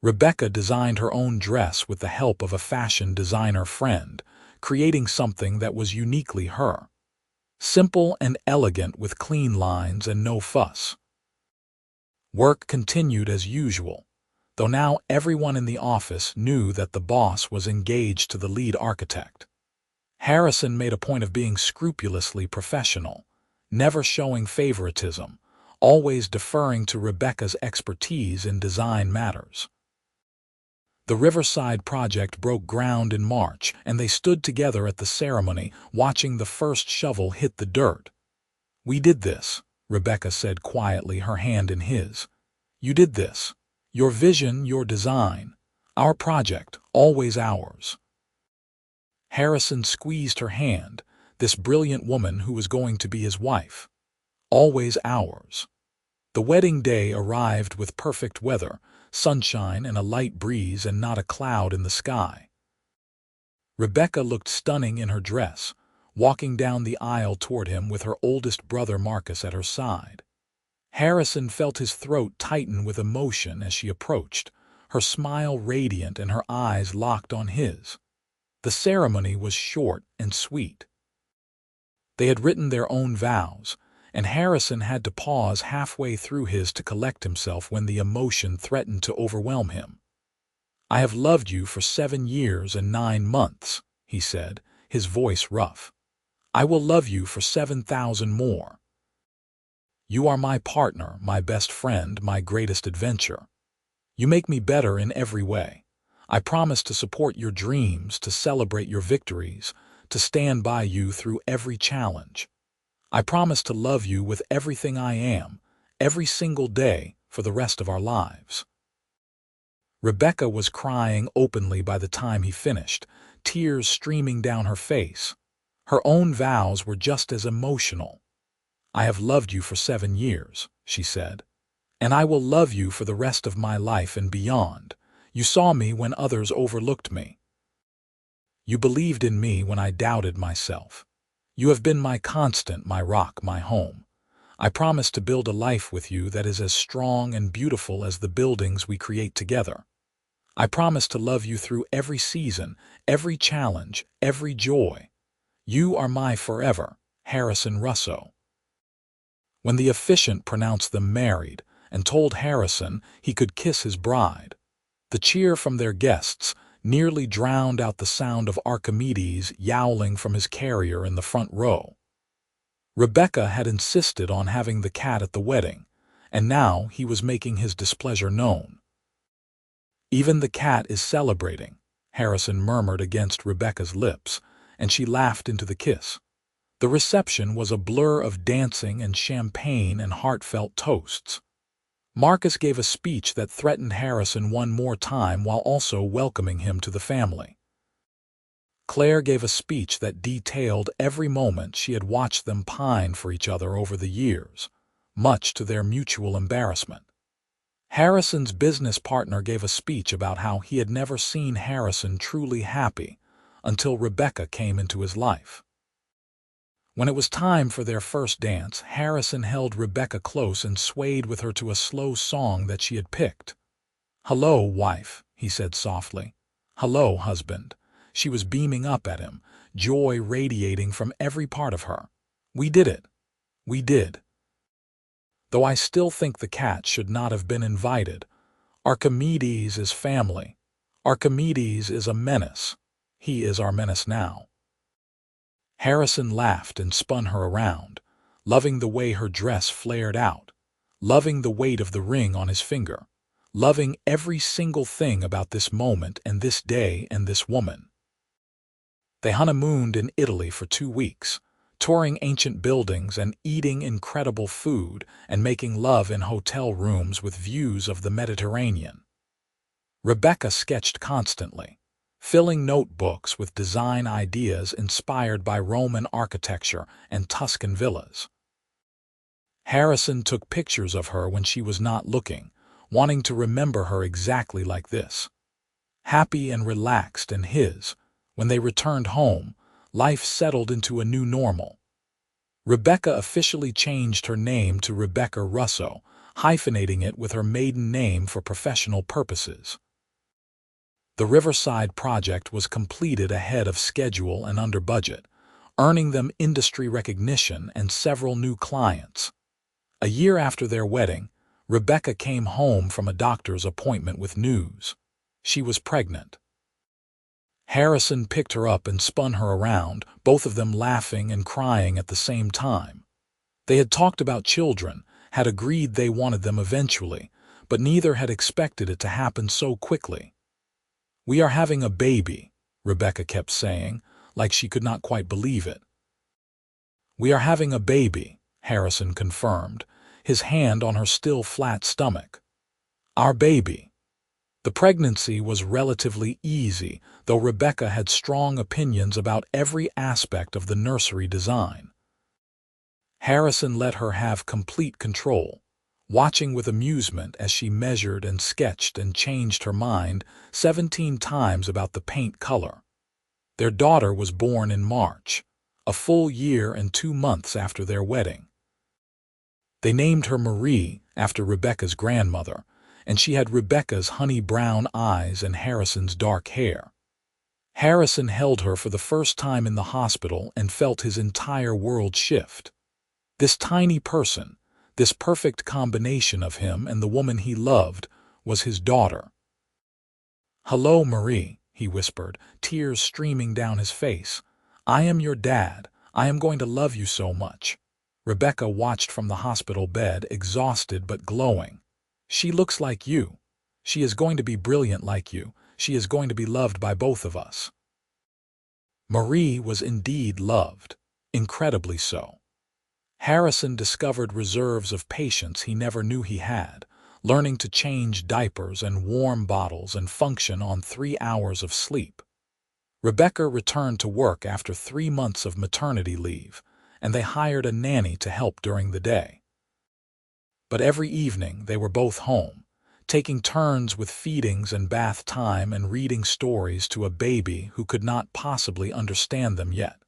Rebecca designed her own dress with the help of a fashion designer friend, creating something that was uniquely her. Simple and elegant with clean lines and no fuss. Work continued as usual, though now everyone in the office knew that the boss was engaged to the lead architect. Harrison made a point of being scrupulously professional, never showing favoritism, always deferring to Rebecca's expertise in design matters. The Riverside project broke ground in March, and they stood together at the ceremony, watching the first shovel hit the dirt. "We did this," Rebecca said quietly, her hand in his. "You did this. Your vision, your design. Our project, always ours." Harrison squeezed her hand, this brilliant woman who was going to be his wife. Always ours. The wedding day arrived with perfect weather, sunshine and a light breeze and not a cloud in the sky. Rebecca looked stunning in her dress, walking down the aisle toward him with her oldest brother Marcus at her side. Harrison felt his throat tighten with emotion as she approached, her smile radiant and her eyes locked on his. The ceremony was short and sweet. They had written their own vows, and Harrison had to pause halfway through his to collect himself when the emotion threatened to overwhelm him. "I have loved you for 7 years and 9 months," he said, his voice rough. "I will love you for 7,000 more. You are my partner, my best friend, my greatest adventure. You make me better in every way. I promise to support your dreams, to celebrate your victories, to stand by you through every challenge. I promise to love you with everything I am, every single day, for the rest of our lives." Rebecca was crying openly by the time he finished, tears streaming down her face. Her own vows were just as emotional. "I have loved you for 7 years," she said, "and I will love you for the rest of my life and beyond. You saw me when others overlooked me. You believed in me when I doubted myself. You have been my constant, my rock, my home. I promise to build a life with you that is as strong and beautiful as the buildings we create together. I promise to love you through every season, every challenge, every joy. You are my forever." Harrison Russo. When the officiant pronounced them married and told Harrison he could kiss his bride, the cheer from their guests nearly drowned out the sound of Archimedes yowling from his carrier in the front row. Rebecca had insisted on having the cat at the wedding, and now he was making his displeasure known. "Even the cat is celebrating," Harrison murmured against Rebecca's lips, and she laughed into the kiss. The reception was a blur of dancing and champagne and heartfelt toasts. Marcus gave a speech that threatened Harrison one more time while also welcoming him to the family. Claire gave a speech that detailed every moment she had watched them pine for each other over the years, much to their mutual embarrassment. Harrison's business partner gave a speech about how he had never seen Harrison truly happy until Rebecca came into his life. When it was time for their first dance, Harrison held Rebecca close and swayed with her to a slow song that she had picked. "Hello, wife," he said softly. "Hello, husband." She was beaming up at him, joy radiating from every part of her. "We did it. We did. Though I still think the cat should not have been invited. Archimedes is family. Archimedes is a menace. He is our menace now." Harrison laughed and spun her around, loving the way her dress flared out, loving the weight of the ring on his finger, loving every single thing about this moment and this day and this woman. They honeymooned in Italy for 2 weeks, touring ancient buildings and eating incredible food and making love in hotel rooms with views of the Mediterranean. Rebecca sketched constantly, filling notebooks with design ideas inspired by Roman architecture and Tuscan villas. Harrison took pictures of her when she was not looking, wanting to remember her exactly like this. Happy and relaxed, and when they returned home, life settled into a new normal. Rebecca officially changed her name to Rebecca Russo, hyphenating it with her maiden name for professional purposes. The Riverside project was completed ahead of schedule and under budget, earning them industry recognition and several new clients. A year after their wedding, Rebecca came home from a doctor's appointment with news. She was pregnant. Harrison picked her up and spun her around, both of them laughing and crying at the same time. They had talked about children, had agreed they wanted them eventually, but neither had expected it to happen so quickly. "We are having a baby," Rebecca kept saying, like she could not quite believe it. "We are having a baby," Harrison confirmed, his hand on her still flat stomach. "Our baby." The pregnancy was relatively easy, though Rebecca had strong opinions about every aspect of the nursery design. Harrison let her have complete control, watching with amusement as she measured and sketched and changed her mind 17 times about the paint color. Their daughter was born in March, a full year and 2 months after their wedding. They named her Marie after Rebecca's grandmother, and she had Rebecca's honey-brown eyes and Harrison's dark hair. Harrison held her for the first time in the hospital and felt his entire world shift. This tiny person, this perfect combination of him and the woman he loved, was his daughter. "Hello, Marie," he whispered, tears streaming down his face. "I am your dad. I am going to love you so much." Rebecca watched from the hospital bed, exhausted but glowing. "She looks like you. She is going to be brilliant like you. She is going to be loved by both of us." Marie was indeed loved, incredibly so. Harrison discovered reserves of patience he never knew he had, learning to change diapers and warm bottles and function on 3 hours of sleep. Rebecca returned to work after 3 months of maternity leave, and they hired a nanny to help during the day. But every evening they were both home, taking turns with feedings and bath time and reading stories to a baby who could not possibly understand them yet.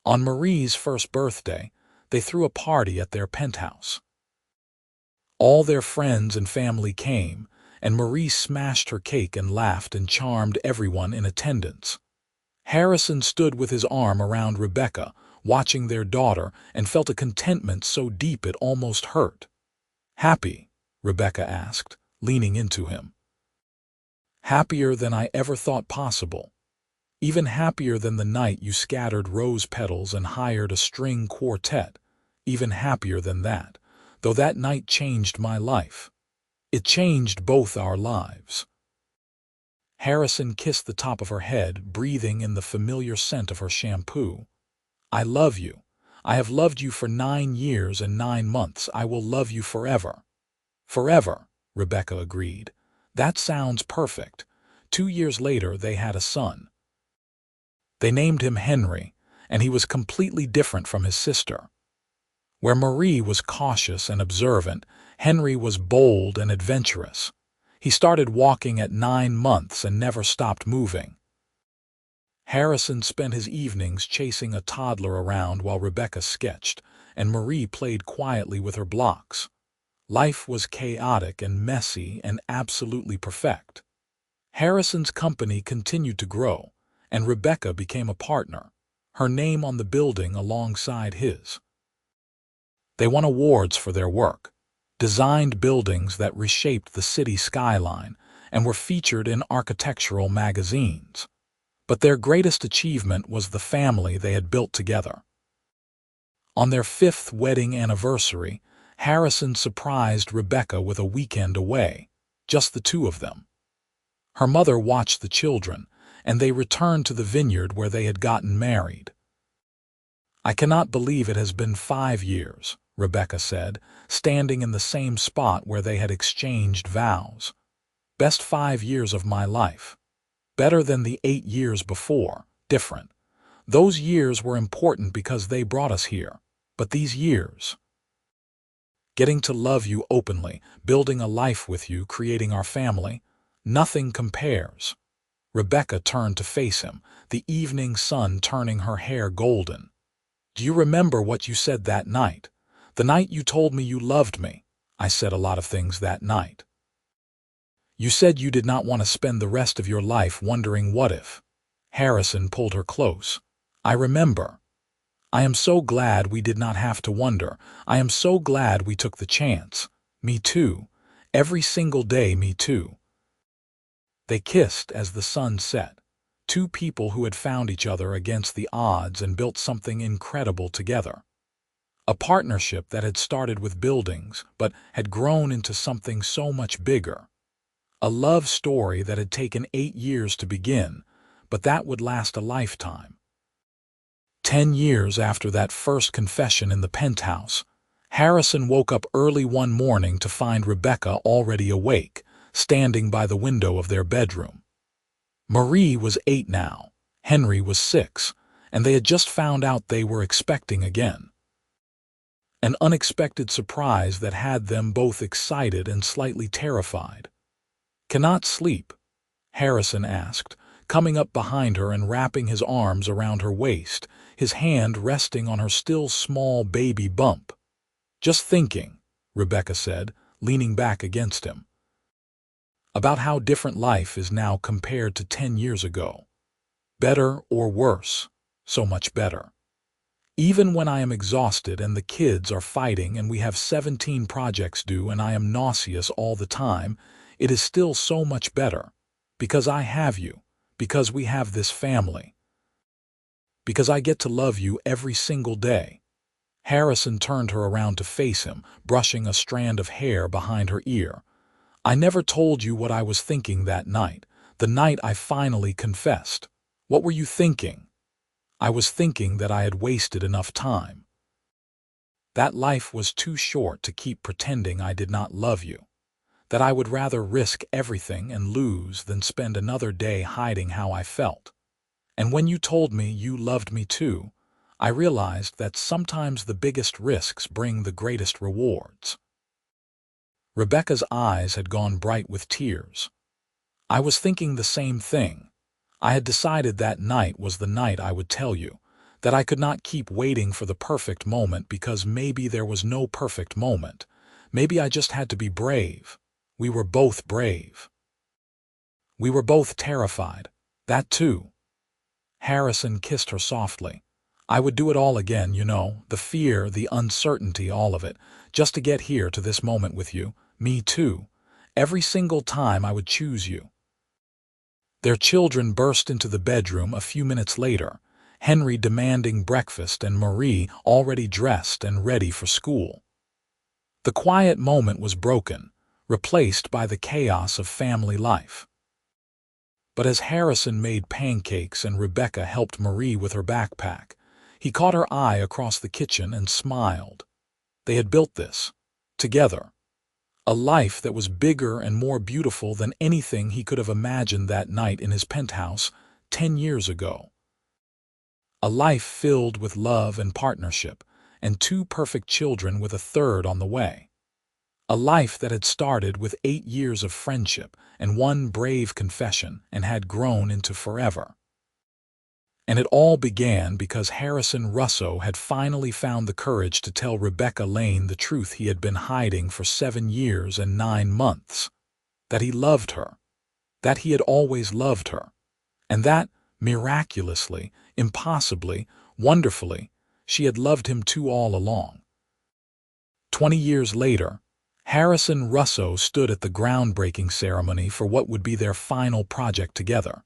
On Marie's first birthday, they threw a party at their penthouse. All their friends and family came, and Marie smashed her cake and laughed and charmed everyone in attendance. Harrison stood with his arm around Rebecca, watching their daughter, and felt a contentment so deep it almost hurt. "Happy?" Rebecca asked, leaning into him. "Happier than I ever thought possible. Even happier than the night you scattered rose petals and hired a string quartet. Even happier than that, though that night changed my life. It changed both our lives." Harrison kissed the top of her head, breathing in the familiar scent of her shampoo. "I love you. I have loved you for 9 years and 9 months. I will love you forever." "Forever," Rebecca agreed. "That sounds perfect." 2 years later, they had a son. They named him Henry, and he was completely different from his sister. Where Marie was cautious and observant, Henry was bold and adventurous. He started walking at 9 months and never stopped moving. Harrison spent his evenings chasing a toddler around while Rebecca sketched, and Marie played quietly with her blocks. Life was chaotic and messy and absolutely perfect. Harrison's company continued to grow, and Rebecca became a partner, her name on the building alongside his. They won awards for their work, designed buildings that reshaped the city skyline, and were featured in architectural magazines. But their greatest achievement was the family they had built together. On their 5th wedding anniversary, Harrison surprised Rebecca with a weekend away, just the two of them. Her mother watched the children, and they returned to the vineyard where they had gotten married. "I cannot believe it has been 5 years," Rebecca said, standing in the same spot where they had exchanged vows. "Best 5 years of my life. Better than the 8 years before, different. Those years were important because they brought us here. But these years, getting to love you openly, building a life with you, creating our family, nothing compares." Rebecca turned to face him, the evening sun turning her hair golden. "Do you remember what you said that night? The night you told me you loved me." "I said a lot of things that night." "You said you did not want to spend the rest of your life wondering what if." Harrison pulled her close. "I remember. I am so glad we did not have to wonder. I am so glad we took the chance. Me too. Every single day, me too." They kissed as the sun set, two people who had found each other against the odds and built something incredible together. A partnership that had started with buildings but had grown into something so much bigger. A love story that had taken 8 years to begin, but that would last a lifetime. 10 years after that first confession in the penthouse, Harrison woke up early one morning to find Rebecca already awake, standing by the window of their bedroom. Marie was 8 now, Henry was 6, and they had just found out they were expecting again. An unexpected surprise that had them both excited and slightly terrified. "Cannot sleep?" Harrison asked, coming up behind her and wrapping his arms around her waist, his hand resting on her still small baby bump. "Just thinking," Rebecca said, leaning back against him. "About how different life is now compared to 10 years ago. Better or worse, so much better. Even when I am exhausted and the kids are fighting and we have 17 projects due and I am nauseous all the time, it is still so much better. Because I have you. Because we have this family. Because I get to love you every single day." Harrison turned her around to face him, brushing a strand of hair behind her ear. "I never told you what I was thinking that night, the night I finally confessed. What were you thinking?" "I was thinking that I had wasted enough time. That life was too short to keep pretending I did not love you. that I would rather risk everything and lose than spend another day hiding how I felt. And when you told me you loved me too, I realized that sometimes the biggest risks bring the greatest rewards. Rebecca's eyes had gone bright with tears. I was thinking the same thing. I had decided that night was the night I would tell you, that I could not keep waiting for the perfect moment because maybe there was no perfect moment. Maybe I just had to be brave. We were both brave. We were both terrified. That too. Harrison kissed her softly. I would do it all again, you know, the fear, the uncertainty, all of it, just to get here to this moment with you. Me too. Every single time I would choose you. Their children burst into the bedroom a few minutes later, Henry demanding breakfast and Marie already dressed and ready for school. The quiet moment was broken, replaced by the chaos of family life. But as Harrison made pancakes and Rebecca helped Marie with her backpack, he caught her eye across the kitchen and smiled. They had built this, together. A life that was bigger and more beautiful than anything he could have imagined that night in his penthouse 10 years ago. A life filled with love and partnership, and 2 perfect children with a third on the way. A life that had started with 8 years of friendship and 1 brave confession and had grown into forever. And it all began because Harrison Russo had finally found the courage to tell Rebecca Lane the truth he had been hiding for 7 years and 9 months. That he loved her. That he had always loved her. And that, miraculously, impossibly, wonderfully, she had loved him too all along. 20 years later, Harrison Russo stood at the groundbreaking ceremony for what would be their final project together.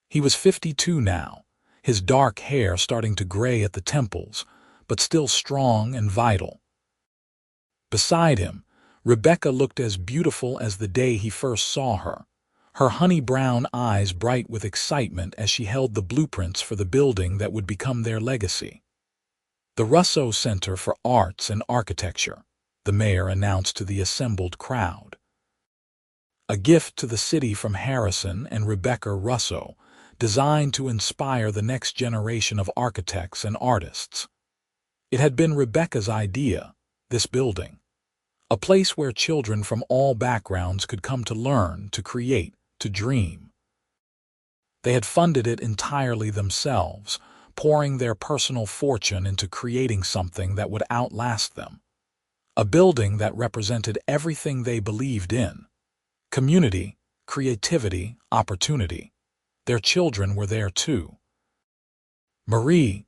He was 52 now, his dark hair starting to gray at the temples, but still strong and vital. Beside him, Rebecca looked as beautiful as the day he first saw her, her honey-brown eyes bright with excitement as she held the blueprints for the building that would become their legacy. The Russo Center for Arts and Architecture, the mayor announced to the assembled crowd. A gift to the city from Harrison and Rebecca Russo, designed to inspire the next generation of architects and artists. It had been Rebecca's idea, this building. A place where children from all backgrounds could come to learn, to create, to dream. They had funded it entirely themselves, pouring their personal fortune into creating something that would outlast them. A building that represented everything they believed in. Community, creativity, opportunity. Their children were there too. Marie,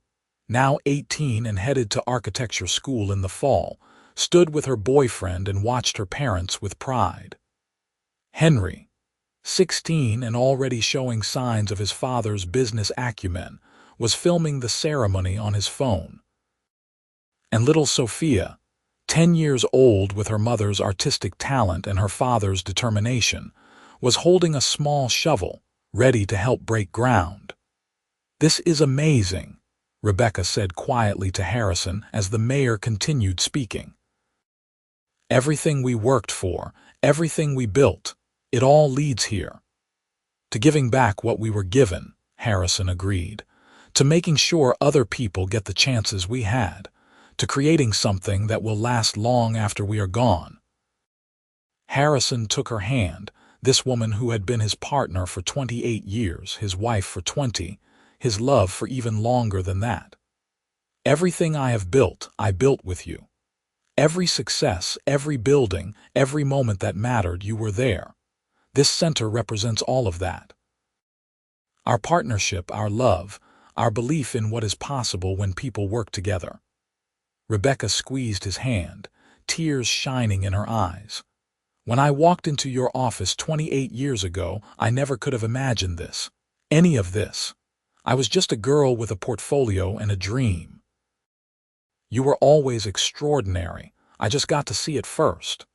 now 18 and headed to architecture school in the fall, stood with her boyfriend and watched her parents with pride. Henry, 16 and already showing signs of his father's business acumen, was filming the ceremony on his phone. And little Sophia, 10 years old with her mother's artistic talent and her father's determination, was holding a small shovel, ready to help break ground. "This is amazing," Rebecca said quietly to Harrison as the mayor continued speaking. "Everything we worked for, everything we built, it all leads here." "To giving back what we were given," Harrison agreed. "To making sure other people get the chances we had. To creating something that will last long after we are gone." Harrison took her hand, this woman who had been his partner for 28 years, his wife for 20, his love for even longer than that. "Everything I have built, I built with you. Every success, every building, every moment that mattered, you were there. This center represents all of that. Our partnership, our love, our belief in what is possible when people work together." Rebecca squeezed his hand, tears shining in her eyes. "When I walked into your office 28 years ago, I never could have imagined this. Any of this. I was just a girl with a portfolio and a dream. You were always extraordinary. I just got to see it first.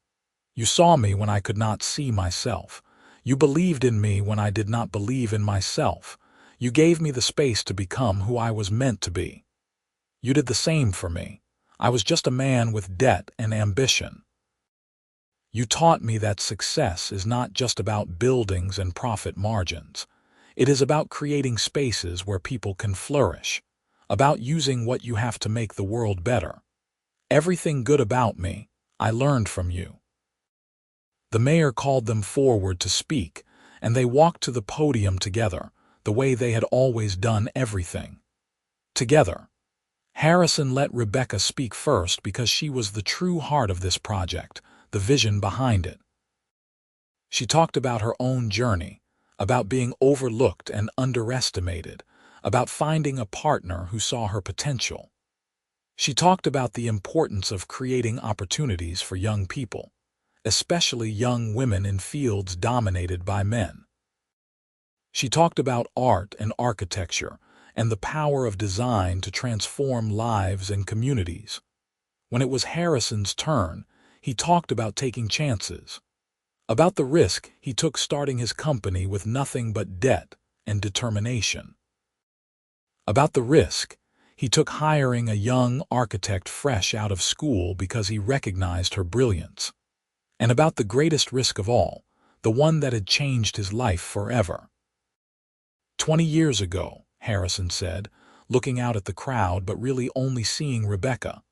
You saw me when I could not see myself. You believed in me when I did not believe in myself. You gave me the space to become who I was meant to be. You did the same for me. I was just a man with debt and ambition. You taught me that success is not just about buildings and profit margins. It is about creating spaces where people can flourish, about using what you have to make the world better. Everything good about me, I learned from you." The mayor called them forward to speak, and they walked to the podium together, the way they had always done everything. Together. Harrison let Rebecca speak first because she was the true heart of this project, the vision behind it. She talked about her own journey, about being overlooked and underestimated, about finding a partner who saw her potential. She talked about the importance of creating opportunities for young people, especially young women in fields dominated by men. She talked about art and architecture and the power of design to transform lives and communities. When it was Harrison's turn, he talked about taking chances, about the risk he took starting his company with nothing but debt and determination. About the risk he took hiring a young architect fresh out of school because he recognized her brilliance. And about the greatest risk of all, the one that had changed his life forever. 20 years ago, Harrison said, looking out at the crowd but really only seeing Rebecca,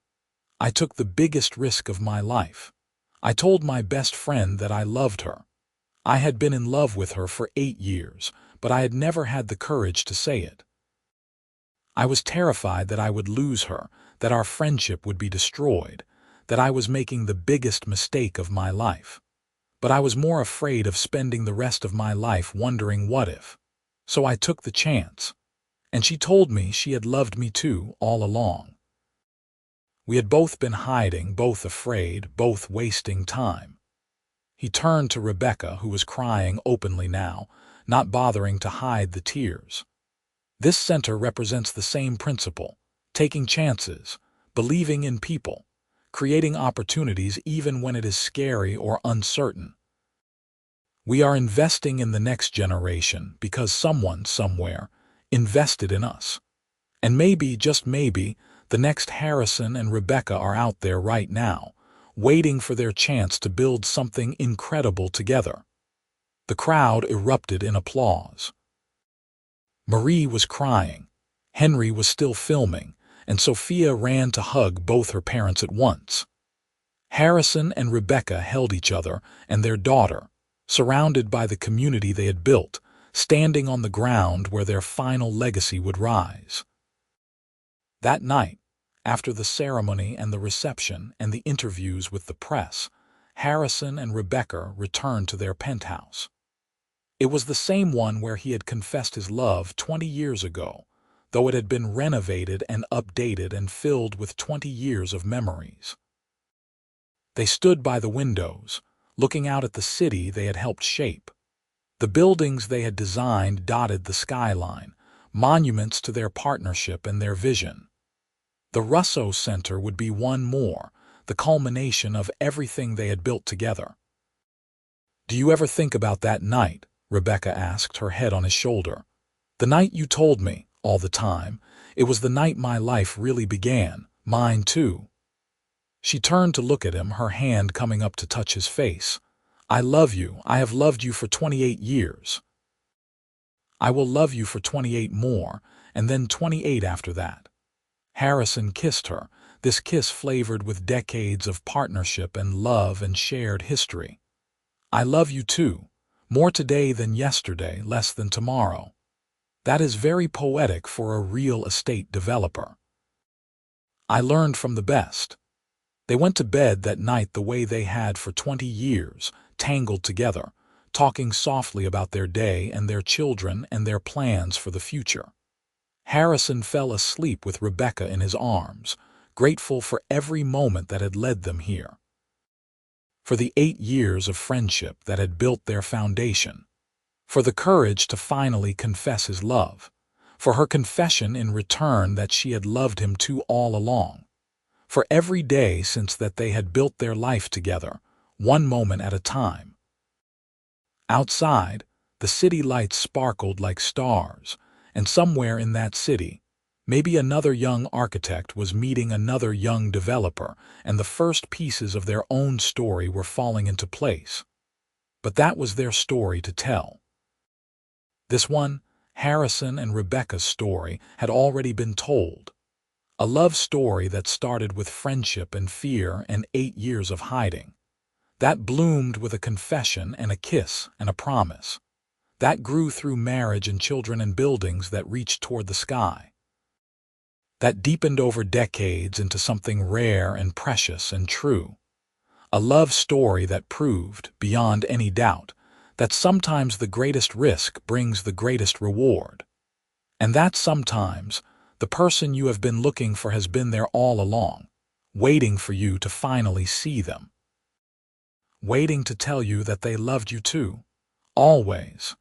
I took the biggest risk of my life. I told my best friend that I loved her. I had been in love with her for 8 years, but I had never had the courage to say it. I was terrified that I would lose her, that our friendship would be destroyed, that I was making the biggest mistake of my life. But I was more afraid of spending the rest of my life wondering what if. So I took the chance. And she told me she had loved me too all along. We had both been hiding, both afraid, both wasting time. He turned to Rebecca, who was crying openly now, not bothering to hide the tears. This center represents the same principle, taking chances, believing in people, creating opportunities even when it is scary or uncertain. We are investing in the next generation because someone, somewhere, invested in us. And maybe, just maybe, the next Harrison and Rebecca are out there right now, waiting for their chance to build something incredible together. The crowd erupted in applause. Marie was crying, Henry was still filming, and Sophia ran to hug both her parents at once. Harrison and Rebecca held each other and their daughter, surrounded by the community they had built, standing on the ground where their final legacy would rise. That night, after the ceremony and the reception and the interviews with the press, Harrison and Rebecca returned to their penthouse. It was the same one where he had confessed his love 20 years ago, though it had been renovated and updated and filled with 20 years of memories. They stood by the windows, looking out at the city they had helped shape. The buildings they had designed dotted the skyline, monuments to their partnership and their vision. The Russo Center would be one more, the culmination of everything they had built together. "Do you ever think about that night?" Rebecca asked, her head on his shoulder. "The night you told me, all the time, it was the night my life really began, mine too." She turned to look at him, her hand coming up to touch his face. "I love you. I have loved you for 28 years. I will love you for 28 more, and then 28 after that." Harrison kissed her, this kiss flavored with decades of partnership and love and shared history. "I love you too. More today than yesterday, less than tomorrow." That is very poetic for a real estate developer. I learned from the best. They went to bed that night the way they had for 20 years, tangled together, talking softly about their day and their children and their plans for the future. Harrison fell asleep with Rebecca in his arms, grateful for every moment that had led them here. For the 8 years of friendship that had built their foundation. For the courage to finally confess his love. For her confession in return that she had loved him too all along. For every day since that they had built their life together, one moment at a time. Outside, the city lights sparkled like stars, and somewhere in that city, Maybe another young architect was meeting another young developer, and the first pieces of their own story were falling into place. But that was their story to tell. This one, Harrison and Rebecca's story, had already been told. A love story that started with friendship and fear and 8 years of hiding. That bloomed with a confession and a kiss and a promise. That grew through marriage and children and buildings that reached toward the sky. That deepened over decades into something rare and precious and true. A love story that proved, beyond any doubt, that sometimes the greatest risk brings the greatest reward. And that sometimes, the person you have been looking for has been there all along, waiting for you to finally see them. Waiting to tell you that they loved you too. Always.